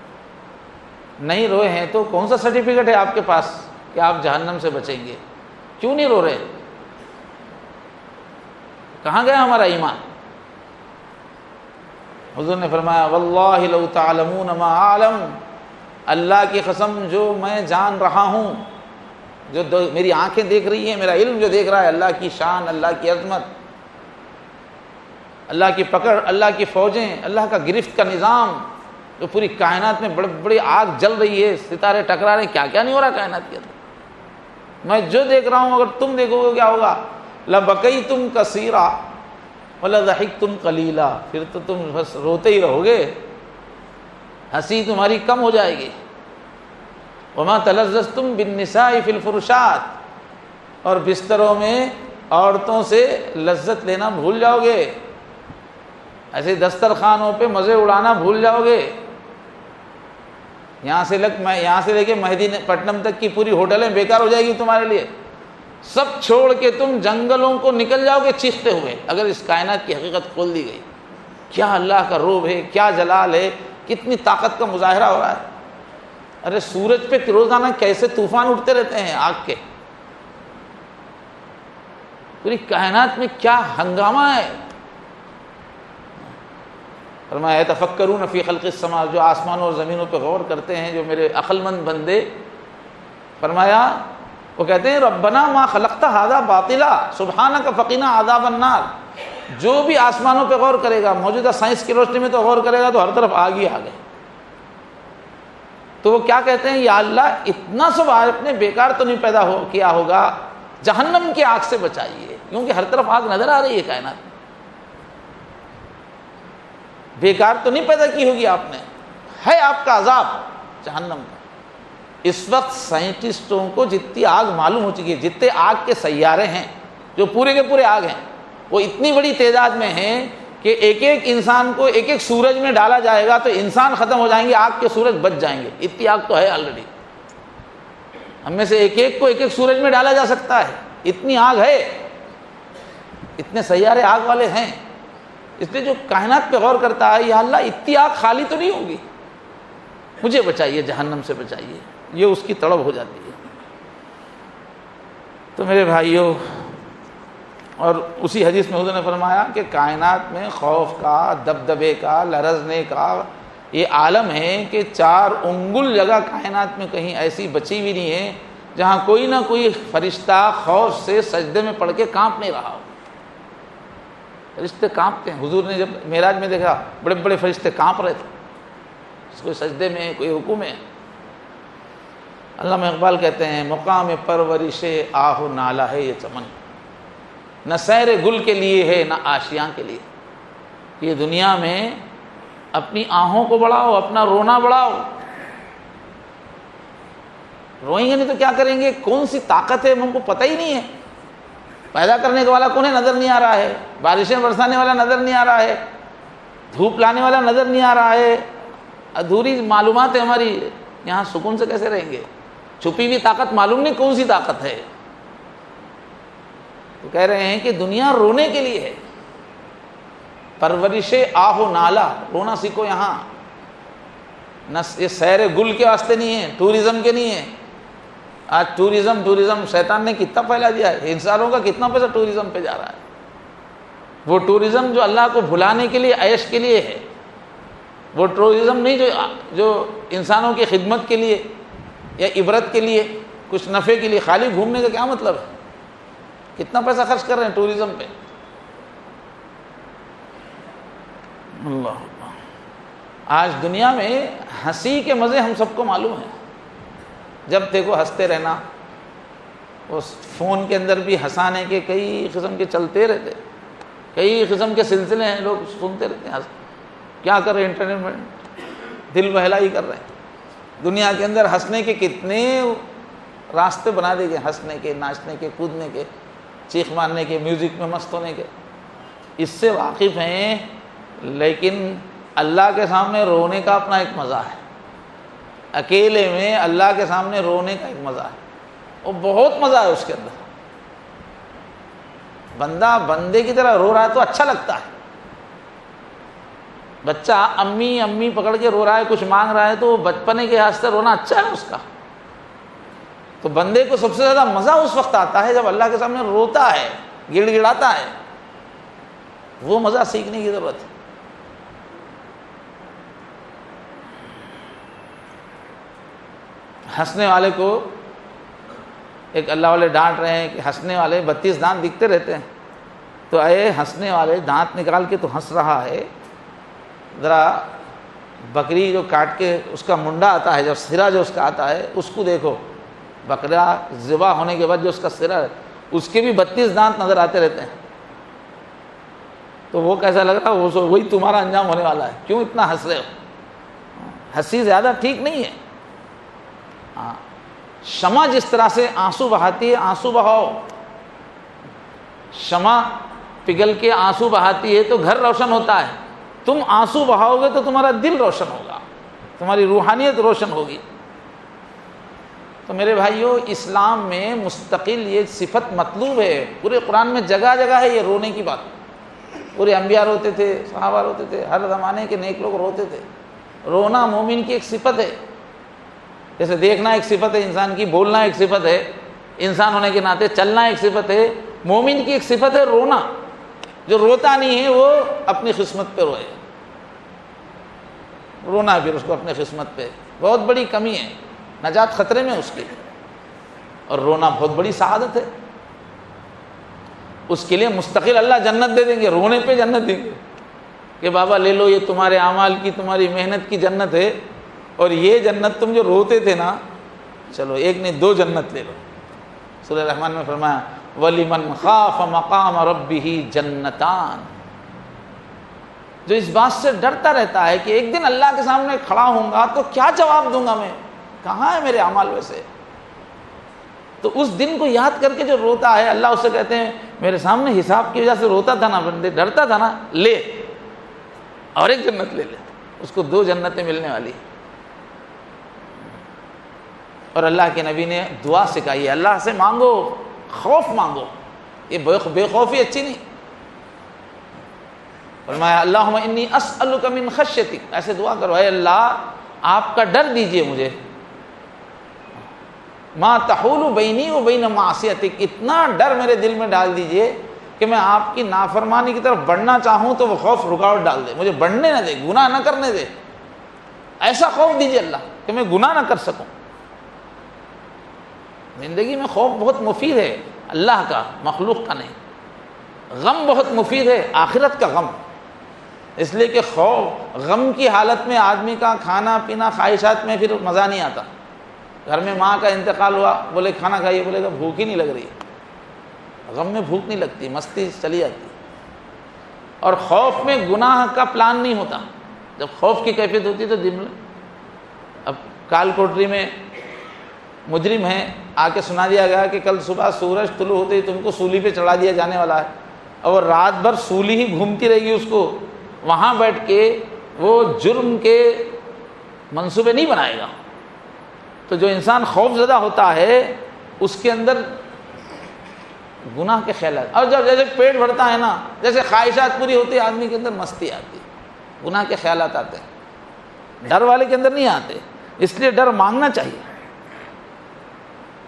نہیں روئے ہیں تو کون سا سرٹیفکیٹ ہے آپ کے پاس کہ آپ جہنم سے بچیں گے؟ کیوں نہیں رو رہے؟ کہاں گیا ہمارا ایمان؟ حضور نے فرمایا واللہ لو تعلمون ما اعلم، اللہ کی قسم جو میں جان رہا ہوں، جو میری آنکھیں دیکھ رہی ہیں، میرا علم جو دیکھ رہا ہے، اللہ کی شان، اللہ کی عظمت، اللہ کی پکڑ، اللہ کی فوجیں، اللہ کا گرفت کا نظام، جو پوری کائنات میں بڑی بڑی آگ جل رہی ہے، ستارے ٹکرا رہے ہیں، کیا کیا نہیں ہو رہا کائنات کے اندر. میں جو دیکھ رہا ہوں اگر تم دیکھو گے کیا ہوگا؟ لبکیتم کثیرا ولضحکتم قلیلا، پھر تو تم بس روتے ہی رہو گے، ہنسی تمہاری کم ہو جائے گی. وما تلذذتم بالنساء فی الفرشات، اور بستروں میں عورتوں سے لذت لینا بھول جاؤ گے، ایسے دسترخوانوں پہ مزے اڑانا بھول جاؤ گے. یہاں سے لے کے مہدی پٹنم تک کی پوری ہوٹلیں بیکار ہو جائے گی تمہارے لیے. سب چھوڑ کے تم جنگلوں کو نکل جاؤ گے چیختے ہوئے اگر اس کائنات کی حقیقت کھول دی گئی. کیا اللہ کا روب ہے، کیا جلال ہے، کتنی طاقت کا مظاہرہ ہو رہا ہے. ارے سورج پہ روزانہ کیسے طوفان اٹھتے رہتے ہیں آگ کے، پوری کائنات میں کیا ہنگامہ ہے. فرمایا یتفکرون فی خلق السماء، جو آسمانوں اور زمینوں پہ غور کرتے ہیں جو میرے عقل مند بندے، فرمایا وہ کہتے ہیں ربنا ما خلقت ھذا باطلا سبحانک فقنا عذاب النار. جو بھی آسمانوں پہ غور کرے گا، موجودہ سائنس کی روشنی میں تو غور کرے گا تو ہر طرف آگ ہی آگ ہے. تو وہ کیا کہتے ہیں، یا اللہ اتنا سب آپ نے بیکار تو نہیں پیدا کیا ہوگا، جہنم کی آگ سے بچائیے، کیونکہ ہر طرف آگ نظر آ رہی ہے کائنات میں. بیکار تو نہیں پیدا کی ہوگی آپ نے، ہے آپ کا عذاب جہنم کا. اس وقت سائنٹسٹوں کو جتنی آگ معلوم ہو چکی ہے، جتنے آگ کے سیارے ہیں جو پورے کے پورے آگ ہیں، وہ اتنی بڑی تعداد میں ہیں کہ ایک ایک انسان کو ایک ایک سورج میں ڈالا جائے گا تو انسان ختم ہو جائیں گے، آگ کے سورج بچ جائیں گے. اتنی آگ تو ہے آلریڈی. ہم میں سے ایک ایک کو ایک ایک سورج میں ڈالا جا سکتا ہے، اتنی آگ ہے، اتنے سیارے آگ والے ہیں. اس لیے جو کائنات پہ غور کرتا ہے، یا اللہ اتنی آگ خالی تو نہیں ہوگی، مجھے بچائیے، جہنم سے بچائیے، یہ اس کی طلب ہو جاتی ہے. تو میرے بھائیوں، اور اسی حدیث میں حضور نے فرمایا کہ کائنات میں خوف کا، دبدبے کا، لرزنے کا یہ عالم ہے کہ 4 انگل جگہ کائنات میں کہیں ایسی بچی بھی نہیں ہے جہاں کوئی نہ کوئی فرشتہ خوف سے سجدے میں پڑ کے کانپ نہیں رہا ہو. فرشتے کانپتے ہیں. حضور نے جب معراج میں دیکھا بڑے بڑے فرشتے کانپ رہے تھے، کوئی سجدے میں، کوئی رکوع میں. علامہ اقبال کہتے ہیں مقام پرورش آہ و نالہ ہے یہ چمن، نہ سیر گل کے لیے ہے نہ آشیاں کے لیے. یہ دنیا میں اپنی آہوں کو بڑھاؤ، اپنا رونا بڑھاؤ. روئیں گے نہیں تو کیا کریں گے؟ کون سی طاقت ہے ہم کو پتہ ہی نہیں ہے. پیدا کرنے والا کون ہے نظر نہیں آ رہا ہے، بارشیں برسانے والا نظر نہیں آ رہا ہے، دھوپ لانے والا نظر نہیں آ رہا ہے. ادھوری معلومات ہے ہماری، یہاں سکون سے کیسے رہیں گے؟ چھپی ہوئی طاقت معلوم نہیں کون سی طاقت ہے. تو کہہ رہے ہیں کہ دنیا رونے کے لیے ہے. پرورش آہ و نالہ، رونا سیکھو یہاں. نہ یہ سیر گل کے واسطے نہیں ہے، ٹورزم کے نہیں ہے. آج ٹورزم شیطان نے کتنا پھیلا دیا ہے، انسانوں کا کتنا پیسہ ٹورزم پہ جا رہا ہے. وہ ٹورزم جو اللہ کو بھلانے کے لیے، عیش کے لیے ہے، وہ ٹورزم نہیں جو انسانوں کی خدمت کے لیے یا عبرت کے لیے، کچھ نفع کے لیے۔ خالی گھومنے کا کیا مطلب ہے؟ کتنا پیسہ خرچ کر رہے ہیں ٹورزم پہ؟ اللہ آج دنیا میں ہنسی کے مزے ہم سب کو معلوم ہیں، جب دیکھو ہنستے رہنا، اس فون کے اندر بھی ہنسانے کے کئی قسم کے چلتے رہتے، کئی قسم کے سلسلے ہیں، لوگ سنتے رہتے ہیں، کیا کر رہے ہیں انٹرنیٹ میں، دل بہلائی کر رہے ہیں۔ دنیا کے اندر ہنسنے کے کتنے راستے بنا دیے گئے، ہنسنے کے، ناچنے کے، کودنے کے، چیخ مارنے کے، میوزک میں مست ہونے کے، اس سے واقف ہیں، لیکن اللہ کے سامنے رونے کا اپنا ایک مزہ ہے۔ اکیلے میں اللہ کے سامنے رونے کا ایک مزہ ہے، وہ بہت مزہ ہے اس کے اندر۔ بندہ بندے کی طرح رو رہا ہے تو اچھا لگتا ہے۔ بچہ امی امی پکڑ کے رو رہا ہے، کچھ مانگ رہا ہے، تو وہ بچپنے کے ہاتھ سے رونا اچھا ہے اس کا۔ تو بندے کو سب سے زیادہ مزہ اس وقت آتا ہے جب اللہ کے سامنے روتا ہے، گڑ گڑاتا ہے، وہ مزہ سیکھنے کی ضرورت ہے۔ ہنسنے والے کو ایک اللہ والے ڈانٹ رہے ہیں کہ ہنسنے والے 32 دانت دکھتے رہتے ہیں، تو اے ہنسنے والے، دانت نکال کے تو ہنس رہا ہے، ذرا بکری جو کاٹ کے اس کا منڈا آتا ہے، جب سرا جو اس کا آتا ہے اس کو دیکھو، بکرا ذبح ہونے کے بعد جو اس کا سرا ہے اس کے بھی 32 دانت نظر آتے رہتے ہیں، تو وہ کیسا لگ رہا ہے؟ وہی تمہارا انجام ہونے والا ہے، کیوں اتنا ہنس رہے ہو؟ ہنسی زیادہ ٹھیک نہیں ہے۔ شمع جس طرح سے آنسو بہاتی ہے، آنسو بہاؤ۔ شمع پگھل کے آنسو بہاتی ہے تو گھر روشن ہوتا ہے، تم آنسو بہاؤ گے تو تمہارا دل روشن ہوگا، تمہاری روحانیت روشن ہوگی۔ تو میرے بھائیوں، اسلام میں مستقل یہ صفت مطلوب ہے، پورے قرآن میں جگہ جگہ ہے یہ رونے کی بات۔ پورے انبیاء روتے تھے، صحابہ روتے تھے، ہر زمانے کے نیک لوگ روتے تھے۔ رونا مومن کی ایک صفت ہے، جیسے دیکھنا ایک صفت ہے انسان کی، بولنا ایک صفت ہے انسان ہونے کے ناطے، چلنا ایک صفت ہے، مومن کی ایک صفت ہے رونا۔ جو روتا نہیں ہے وہ اپنی قسمت پہ روئے، رونا پھر اس کو اپنی قسمت پہ بہت بڑی کمی ہے، نجات خطرے میں اس کی، اور رونا بہت بڑی سعادت ہے۔ اس کے لیے مستقل اللہ جنت دے دیں گے، رونے پہ جنت دیں گے کہ بابا لے لو، یہ تمہارے اعمال کی، تمہاری محنت کی جنت ہے، اور یہ جنت تم جو روتے تھے نا، چلو ایک نہیں 2 جنت لے لو۔ سورہ رحمان میں فرمایا وَلِمَنْ خَافَ مَقَامَ رَبِّهِ جَنَّتَانِ، جو اس بات سے ڈرتا رہتا ہے کہ ایک دن اللہ کے سامنے کھڑا ہوں گا تو کیا جواب دوں گا میں، کہاں ہے میرے اعمال میں سے، تو اس دن کو یاد کر کے جو روتا ہے، اللہ اسے کہتے ہیں میرے سامنے حساب کی وجہ سے روتا تھا نا بندے، ڈرتا تھا نا، لے اور ایک جنت لے لے، اس کو 2 جنتیں ملنے والی۔ اور اللہ کے نبی نے دعا سکھائی ہے، اللہ سے مانگو، خوف مانگو، یہ بے خوفی اچھی نہیں۔ فرمایا اللہم انی اسألک من خشیتک، ایسے دعا کرو، اے اللہ آپ کا ڈر دیجئے مجھے، ما تحول بینی و بین معصیتک، اتنا ڈر میرے دل میں ڈال دیجئے کہ میں آپ کی نافرمانی کی طرف بڑھنا چاہوں تو وہ خوف رکاوٹ ڈال دے، مجھے بڑھنے نہ دے، گناہ نہ کرنے دے، ایسا خوف دیجئے اللہ کہ میں گناہ نہ کر سکوں۔ زندگی میں خوف بہت مفید ہے، اللہ کا، مخلوق کا نہیں۔ غم بہت مفید ہے، آخرت کا غم، اس لیے کہ خوف، غم کی حالت میں آدمی کا کھانا پینا، خواہشات میں پھر مزہ نہیں آتا۔ گھر میں ماں کا انتقال ہوا، بولے کھانا کھائیے، بولے گا بھوک ہی نہیں لگ رہی ہے، غم میں بھوک نہیں لگتی، مستی چلی جاتی۔ اور خوف میں گناہ کا پلان نہیں ہوتا، جب خوف کی کیفیت ہوتی تو دن میں، اب کال کوٹری میں مجرم ہے، آ کے سنا دیا گیا کہ کل صبح سورج طلوع ہوتے ہی تم کو سولی پہ چڑھا دیا جانے والا ہے، اور رات بھر سولی ہی گھومتی رہے گی اس کو، وہاں بیٹھ کے وہ جرم کے منصوبے نہیں بنائے گا۔ تو جو انسان خوف زدہ ہوتا ہے اس کے اندر گناہ کے خیالات، اور جب جیسے پیٹ بھرتا ہے نا، جیسے خواہشات پوری ہوتی ہے، آدمی کے اندر مستی آتی ہے، گناہ کے خیالات آتے ہیں، ڈر والے کے اندر نہیں آتے، اس لیے ڈر مانگنا چاہیے۔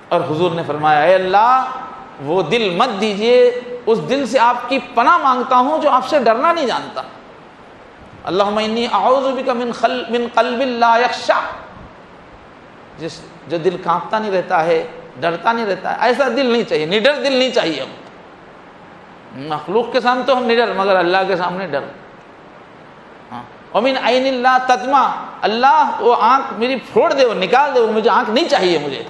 اور حضور نے فرمایا اے اللہ وہ دل مت دیجئے اس دل سے آپ کی پناہ مانگتا ہوں جو آپ سے ڈرنا نہیں جانتا۔ اللہم انی اعوذ بک من قلب لا یخشع، جو دل کانپتا نہیں رہتا ہے، ڈرتا نہیں رہتا ہے، ایسا دل نہیں چاہیے، نڈر دل نہیں چاہیے ہم۔ مخلوق کے سامنے تو ہم نڈر، مگر اللہ کے سامنے ڈر۔ ومن عین اللہ تدمع، اللہ وہ آنکھ میری پھوڑ دے، وہ نکال دے، وہ مجھے آنکھ نہیں چاہیے مجھے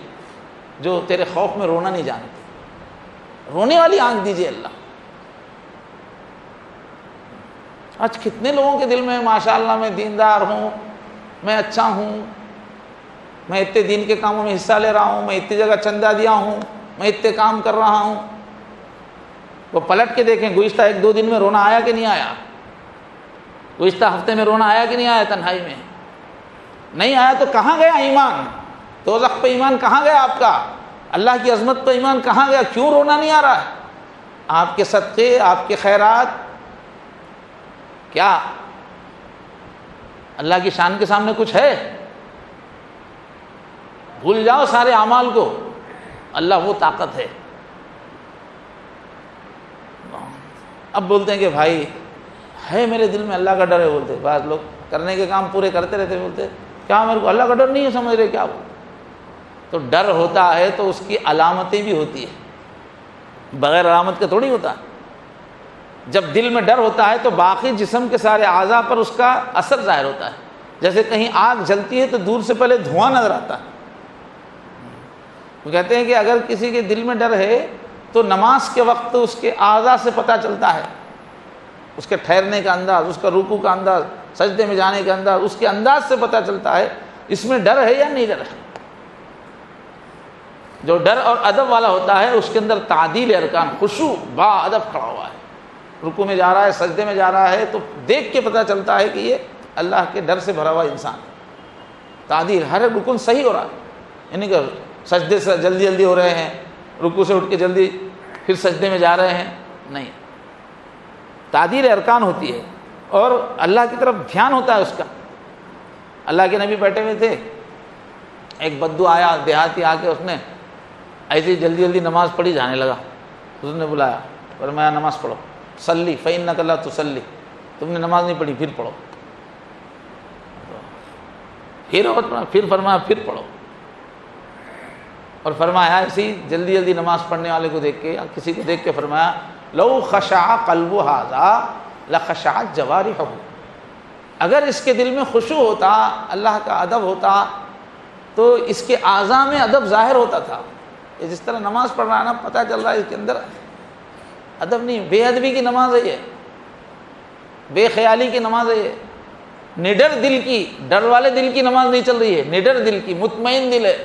جو تیرے خوف میں رونا نہیں جانتی، رونے والی آنکھ دیجیے اللہ۔ آج کتنے لوگوں کے دل میں ماشاءاللہ میں دیندار ہوں، میں اچھا ہوں، میں اتنے دین کے کاموں میں حصہ لے رہا ہوں، میں اتنی جگہ چندہ دیا ہوں، میں اتنے کام کر رہا ہوں، وہ پلٹ کے دیکھیں گزشتہ 1-2 دن میں رونا آیا کہ نہیں آیا؟ گزشتہ ہفتے میں رونا آیا کہ نہیں آیا؟ تنہائی میں نہیں آیا تو کہاں گیا ایمان؟ دوزخ پہ ایمان کہاں گیا آپ کا؟ اللہ کی عظمت پہ ایمان کہاں گیا؟ کیوں رونا نہیں آ رہا ہے؟ آپ کے صدقے، آپ کے خیرات، کیا اللہ کی شان کے سامنے کچھ ہے؟ بھول جاؤ سارے اعمال کو، اللہ وہ طاقت ہے۔ اب بولتے ہیں کہ بھائی ہے میرے دل میں اللہ کا ڈر ہے، بولتے بعض لوگ کرنے کے کام پورے کرتے رہتے، بولتے کیا میرے کو اللہ کا ڈر نہیں ہے، سمجھ رہے کیا؟ تو ڈر ہوتا ہے تو اس کی علامتیں بھی ہوتی ہیں، بغیر علامت کے تھوڑی ہوتا ہے۔ جب دل میں ڈر ہوتا ہے تو باقی جسم کے سارے اعضاء پر اس کا اثر ظاہر ہوتا ہے۔ جیسے کہیں آگ جلتی ہے تو دور سے پہلے دھواں نظر آتا ہے۔ وہ کہتے ہیں کہ اگر کسی کے دل میں ڈر ہے تو نماز کے وقت اس کے اعضاء سے پتہ چلتا ہے، اس کے ٹھہرنے کا انداز، اس کا رکوع کا انداز، سجدے میں جانے کا انداز، اس کے انداز سے پتہ چلتا ہے اس میں ڈر ہے یا نہیں ڈر ہے۔ جو ڈر اور ادب والا ہوتا ہے اس کے اندر تعدیل ارکان، خشوع با ادب کھڑا ہوا ہے، رکوع میں جا رہا ہے، سجدے میں جا رہا ہے تو دیکھ کے پتہ چلتا ہے کہ یہ اللہ کے ڈر سے بھرا ہوا انسان ہے۔ تعدیل، ہر رکن صحیح ہو رہا ہے، یعنی کہ سجدے سے جلدی جلدی ہو رہے ہیں، رکوع سے اٹھ کے جلدی پھر سجدے میں جا رہے ہیں، نہیں، تعدیل ارکان ہوتی ہے اور اللہ کی طرف دھیان ہوتا ہے اس کا۔ اللہ کے نبی بیٹھے ہوئے تھے، ایک بدو آیا دیہاتی، آ کے اس نے ایسی جلدی جلدی نماز پڑھی، جانے لگا، اس نے بلایا، فرمایا نماز پڑھو، صلی فإنک لا تصلی، تم نے نماز نہیں پڑھی، پھر پڑھو، پھر فرمایا پھر پڑھو، اور فرمایا ایسی جلدی جلدی نماز پڑھنے والے کو دیکھ کے یا کسی کو دیکھ کے فرمایا لو خشع قلب ھذا لخشعت جوارحہ، اگر اس کے دل میں خشوع ہوتا، اللہ کا ادب ہوتا تو اس کے اعضاء میں ادب ظاہر ہوتا تھا۔ یہ جس طرح نماز پڑھ رہا ہے نا، پتہ چل رہا ہے اس کے اندر ادب نہیں، بے ادبی کی نماز ہے یہ، بے خیالی کی نماز ہے یہ، نڈر دل کی، ڈر والے دل کی نماز نہیں چل رہی ہے، نڈر دل کی، مطمئن دل ہے،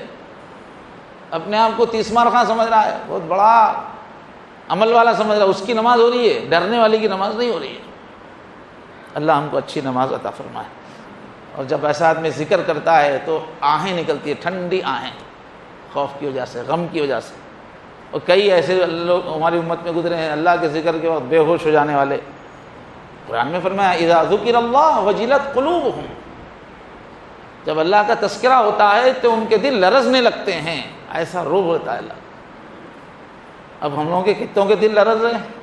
اپنے آپ کو تیسمار خاں سمجھ رہا ہے، بہت بڑا عمل والا سمجھ رہا ہے، اس کی نماز ہو رہی ہے، ڈرنے والے کی نماز نہیں ہو رہی ہے۔ اللہ ہم کو اچھی نماز عطا فرمائے۔ اور جب ایسا آدمی ذکر کرتا ہے تو آہیں نکلتی ہے، ٹھنڈی آہیں، خوف کی وجہ سے، غم کی وجہ سے۔ اور کئی ایسے لوگ ہماری امت میں گزرے ہیں اللہ کے ذکر کے وقت بے ہوش ہو جانے والے۔ قرآن میں فرمایا اذا ذکر اللہ وجلت قلوبہم، جب اللہ کا تذکرہ ہوتا ہے تو ان کے دل لرزنے لگتے ہیں، ایسا روب ہوتا ہے اللہ۔ اب ہم لوگوں کے کتوں کے دل لرز رہے ہیں؟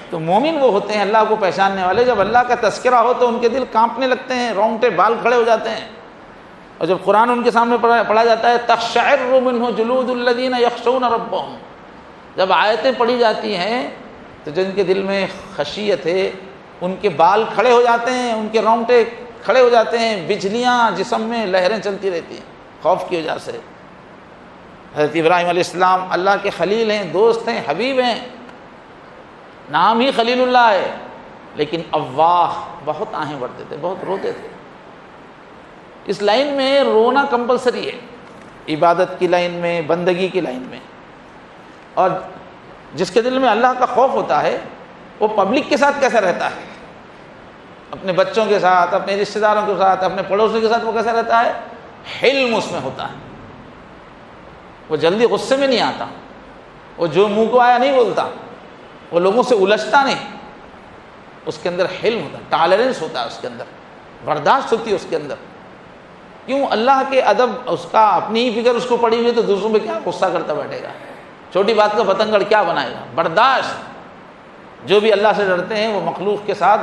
تو مومن وہ ہوتے ہیں اللہ کو پہچاننے والے، جب اللہ کا تذکرہ ہو تو ان کے دل کانپنے لگتے ہیں، رونگٹے بال کھڑے ہو جاتے ہیں۔ اور جب قرآن ان کے سامنے پڑھا جاتا ہے تقشعر منہ جلود الذین یخشون ربہم، جب آیتیں پڑھی جاتی ہیں تو جن کے دل میں خشیت ہے ان کے بال کھڑے ہو جاتے ہیں، ان کے رونگٹے کھڑے ہو جاتے ہیں، بجلیاں جسم میں لہریں چلتی رہتی ہیں خوف کی وجہ سے۔ حضرت ابراہیم علیہ السلام اللہ کے خلیل ہیں، دوست ہیں، حبیب ہیں، نام ہی خلیل اللہ ہے، لیکن اواہ، بہت آہیں بھرتے تھے، بہت روتے تھے۔ اس لائن میں رونا کمپلسری ہے، عبادت کی لائن میں، بندگی کی لائن میں۔ اور جس کے دل میں اللہ کا خوف ہوتا ہے وہ پبلک کے ساتھ کیسا رہتا ہے، اپنے بچوں کے ساتھ، اپنے رشتہ داروں کے ساتھ، اپنے پڑوسیوں کے ساتھ وہ کیسا رہتا ہے؟ حلم اس میں ہوتا ہے، وہ جلدی غصے میں نہیں آتا، وہ جو منہ کو آیا نہیں بولتا، وہ لوگوں سے الجھتا نہیں، اس کے اندر حلم ہوتا ہے، ٹالرنس ہوتا ہے اس کے اندر، برداشت ہوتی ہے اس کے اندر۔ کیوں؟ اللہ کے ادب، اس کا اپنی ہی فکر اس کو پڑی ہوئی ہے تو دوسروں پہ کیا غصہ کرتا بیٹھے گا؟ چھوٹی بات کا بتنگڑ کیا بنائے گا؟ برداشت. جو بھی اللہ سے ڈرتے ہیں وہ مخلوق کے ساتھ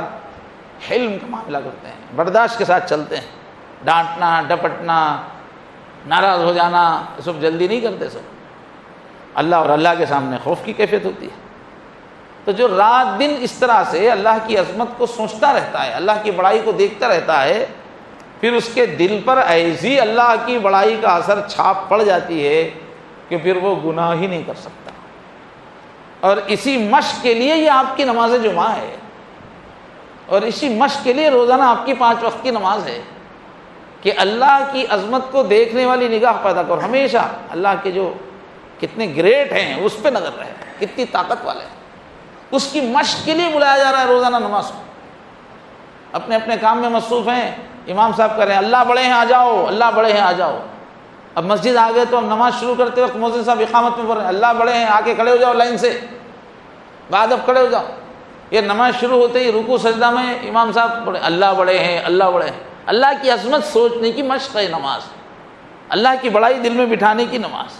حلم کا معاملہ کرتے ہیں، برداشت کے ساتھ چلتے ہیں. ڈانٹنا، ڈپٹنا، ناراض ہو جانا سب جلدی نہیں کرتے. سب اللہ اور اللہ کے سامنے خوف کی کیفیت ہوتی ہے. تو جو رات دن اس طرح سے اللہ کی عظمت کو سوچتا رہتا ہے، اللہ کی بڑائی کو دیکھتا رہتا ہے، پھر اس کے دل پر ایسی اللہ کی بڑائی کا اثر چھاپ پڑ جاتی ہے کہ پھر وہ گناہ ہی نہیں کر سکتا. اور اسی مشق کے لیے یہ آپ کی نماز جمعہ ہے، اور اسی مشق کے لیے روزانہ آپ کی 5 وقت کی نماز ہے کہ اللہ کی عظمت کو دیکھنے والی نگاہ پیدا کرو. ہمیشہ اللہ کے جو کتنے گریٹ ہیں اس پہ نظر رہے، کتنی طاقت والے ہیں. اس کی مشق کے لیے بلایا جا رہا ہے روزانہ نماز کو. اپنے اپنے کام میں مصروف ہیں، امام صاحب کہہ رہے ہیں اللہ بڑے ہیں آ جاؤ، اللہ بڑے ہیں آ جاؤ. اب مسجد آ گئے تو اب نماز شروع کرتے وقت مؤذن صاحب اقامت میں پڑھ رہے ہیں اللہ بڑے ہیں، آ کے کھڑے ہو جاؤ لائن سے، بعد اب کھڑے ہو جاؤ. یہ نماز شروع ہوتے ہی رکوع سجدہ میں امام صاحب بڑے اللہ بڑے ہیں، اللہ بڑے ہیں. اللہ کی عظمت سوچنے کی مشق ہے نماز، اللہ کی بڑائی دل میں بٹھانے کی نماز.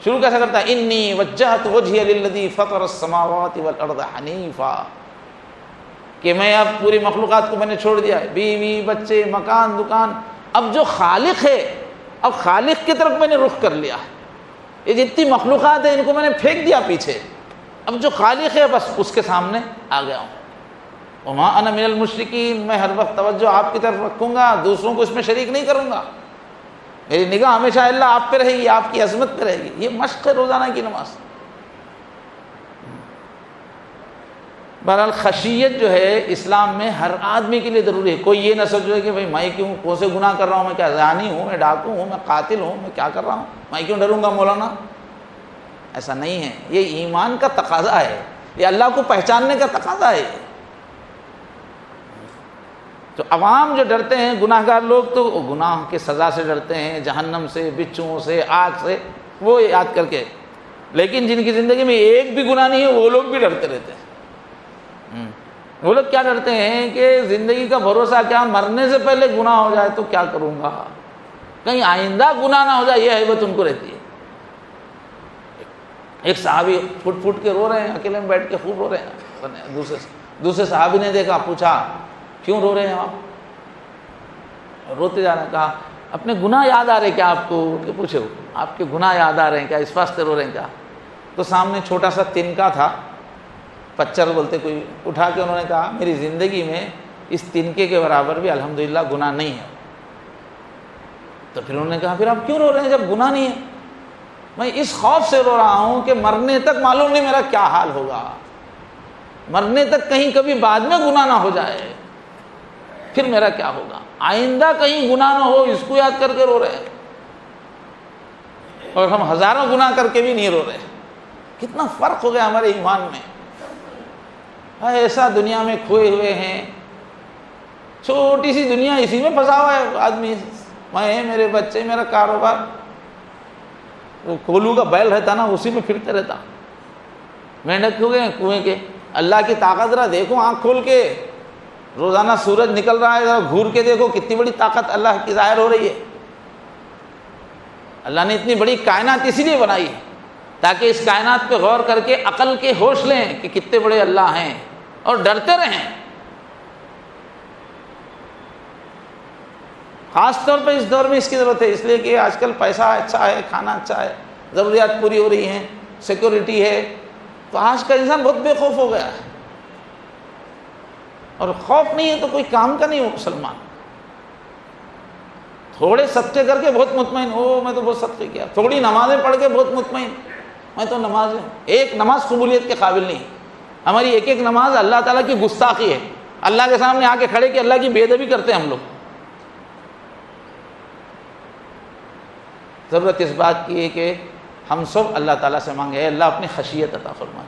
شروع کیسا کرتا ہے؟ انی وجہت وجہی للذی فطر السماوات والارض حنیفا، کہ میں اب پوری مخلوقات کو میں نے چھوڑ دیا ہے، بیوی بچے مکان دکان، اب جو خالق ہے اب خالق کی طرف میں نے رخ کر لیا ہے. یہ جتنی مخلوقات ہیں ان کو میں نے پھینک دیا پیچھے، اب جو خالق ہے بس اس کے سامنے آ گیا ہوں. وما انا من المشرکین، میں ہر وقت توجہ آپ کی طرف رکھوں گا، دوسروں کو اس میں شریک نہیں کروں گا. میری نگاہ ہمیشہ اللہ آپ پہ رہے گی، آپ کی عظمت پہ رہے گی. یہ مشق ہے روزانہ کی نماز. بہرحال خشیت جو ہے اسلام میں ہر آدمی کے لیے ضروری ہے. کوئی یہ نہ سوچے کہ بھائی میں کیوں کون سے گناہ کر رہا ہوں، میں کیا زانی ہوں، میں ڈاکو ہوں، میں قاتل ہوں، میں کیا کر رہا ہوں، میں کیوں ڈروں گا مولانا. ایسا نہیں ہے. یہ ایمان کا تقاضا ہے، یہ اللہ کو پہچاننے کا تقاضا ہے. تو عوام جو ڈرتے ہیں گناہ گار لوگ تو گناہ کے سزا سے ڈرتے ہیں، جہنم سے، بچھوؤں سے، آگ سے، وہ یاد کر کے. لیکن جن کی زندگی میں ایک بھی گناہ نہیں ہے وہ لوگ بھی ڈرتے رہتے ہیں. وہ لوگ کیا ڈرتے ہیں کہ زندگی کا بھروسہ کیا، مرنے سے پہلے گناہ ہو جائے تو کیا کروں گا، کہیں آئندہ گناہ نہ ہو جائے، یہ ہیبت ان کو رہتی ہے. ایک صحابی پھٹ پھٹ کے رو رہے ہیں، اکیلے میں بیٹھ کے خوب رو رہے ہیں. دوسرے صحابی نے دیکھا، پوچھا کیوں رو رہے ہیں آپ؟ روتے جا رہے ہیں. کہا اپنے گناہ یاد آ رہے کیا آپ کو؟ کہ پوچھے آپ کے گناہ یاد آ رہے ہیں کیا، اس واسطے رو رہے ہیں کیا؟ تو سامنے چھوٹا سا تنکا تھا، پچر بولتے کوئی، اٹھا کے انہوں نے کہا میری زندگی میں اس تنکے کے برابر بھی الحمدللہ گناہ نہیں ہے. تو پھر انہوں نے کہا پھر آپ کیوں رو رہے ہیں جب گناہ نہیں ہے؟ میں اس خوف سے رو رہا ہوں کہ مرنے تک معلوم نہیں میرا کیا حال ہوگا، مرنے تک کہیں کبھی بعد میں گناہ نہ ہو جائے، پھر میرا کیا ہوگا، آئندہ کہیں گناہ نہ ہو، اس کو یاد کر کے رو رہے ہیں. اور ہم ہزاروں گناہ کر کے بھی نہیں رو رہے. کتنا فرق ہو گیا ہمارے ایمان میں. ایسا دنیا میں کھوئے ہوئے ہیں، چھوٹی سی دنیا، اسی میں پھنسا ہوا ہے آدمی. میں، میرے بچے، میرا کاروبار، وہ کولو کا بیل رہتا نا اسی میں پھرتے رہتا. مینڈک ہو گئے کنویں کے. اللہ کی طاقت ذرا دیکھو آنکھ کھول کے، روزانہ سورج نکل رہا ہے، ذرا گھور کے دیکھو کتنی بڑی طاقت اللہ کی ظاہر ہو رہی ہے. اللہ نے اتنی بڑی کائنات اسی لیے بنائی تاکہ اس کائنات پہ غور کر کے عقل کے ہوش لیں کہ کتنے بڑے اللہ ہیں اور ڈرتے رہیں. خاص طور پہ اس دور میں اس کی ضرورت ہے، اس لیے کہ آج کل پیسہ اچھا ہے، کھانا اچھا ہے، ضروریات پوری ہو رہی ہیں، سیکورٹی ہے، تو آج کا انسان بہت بے خوف ہو گیا ہے. اور خوف نہیں ہے تو کوئی کام کا نہیں ہو مسلمان. تھوڑے صدقے کر کے بہت مطمئن ہو، میں تو بہت صدقے کیا، تھوڑی نمازیں پڑھ کے بہت مطمئن، میں تو نماز ہوں. ایک نماز قبولیت کے قابل نہیں. ہماری ایک ایک نماز اللہ تعالیٰ کی گستاخی ہے. اللہ کے سامنے آ کے کھڑے کہ اللہ کی بے ادبی کرتے ہیں ہم لوگ. ضرورت اس بات کی ہے کہ ہم سب اللہ تعالیٰ سے مانگے اے اللہ اپنی خشیت عطا فرمائے.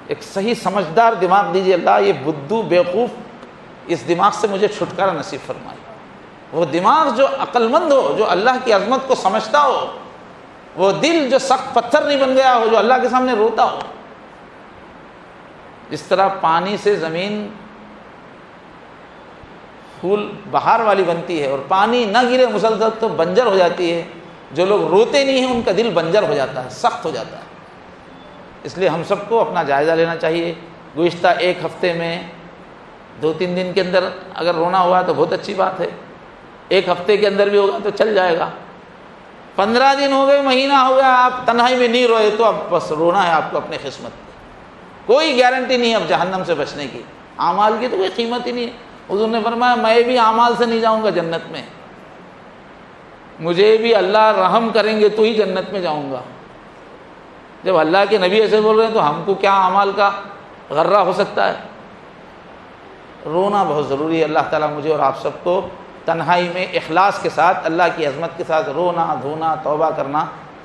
ایک صحیح سمجھدار دماغ دیجیے اللہ، یہ بدو بیوقوف اس دماغ سے مجھے چھٹکارا نصیب فرمائے. وہ دماغ جو عقل مند ہو، جو اللہ کی عظمت کو سمجھتا ہو، وہ دل جو سخت پتھر نہیں بن گیا ہو، جو اللہ کے سامنے روتا ہو. اس طرح پانی سے زمین پھول بہار والی بنتی ہے، اور پانی نہ گرے مسلسل تو بنجر ہو جاتی ہے. جو لوگ روتے نہیں ہیں ان کا دل بنجر ہو جاتا ہے، سخت ہو جاتا ہے. اس لیے ہم سب کو اپنا جائزہ لینا چاہیے. گزشتہ ایک ہفتے میں 2-3 دن کے اندر اگر رونا ہوا تو بہت اچھی بات ہے, ایک ہفتے کے اندر بھی ہوگا تو چل جائے گا. 15 دن ہو گئے, مہینہ ہو گیا, آپ تنہائی میں نہیں روئے تو اب بس رونا ہے آپ کو اپنے قسمت کی. کوئی گارنٹی نہیں ہے اب جہنم سے بچنے کی, اعمال کی تو کوئی قیمت ہی نہیں ہے. حضور نے فرمایا میں بھی اعمال سے نہیں جاؤں گا جنت میں, مجھے بھی اللہ رحم کریں گے تو ہی جنت میں جاؤں گا. جب اللہ کے نبی ایسے بول رہے ہیں تو ہم کو کیا اعمال کا غرہ ہو سکتا ہے. رونا بہت ضروری ہے. اللہ تعالیٰ مجھے اور آپ سب کو تنہائی میں اخلاص کے ساتھ اللہ کی عظمت کے ساتھ رونا دھونا توبہ کرنا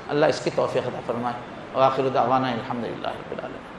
اللہ اس کی توفیق عطا فرمائے. وآخر دعوانا الحمدللہ رب العالمین.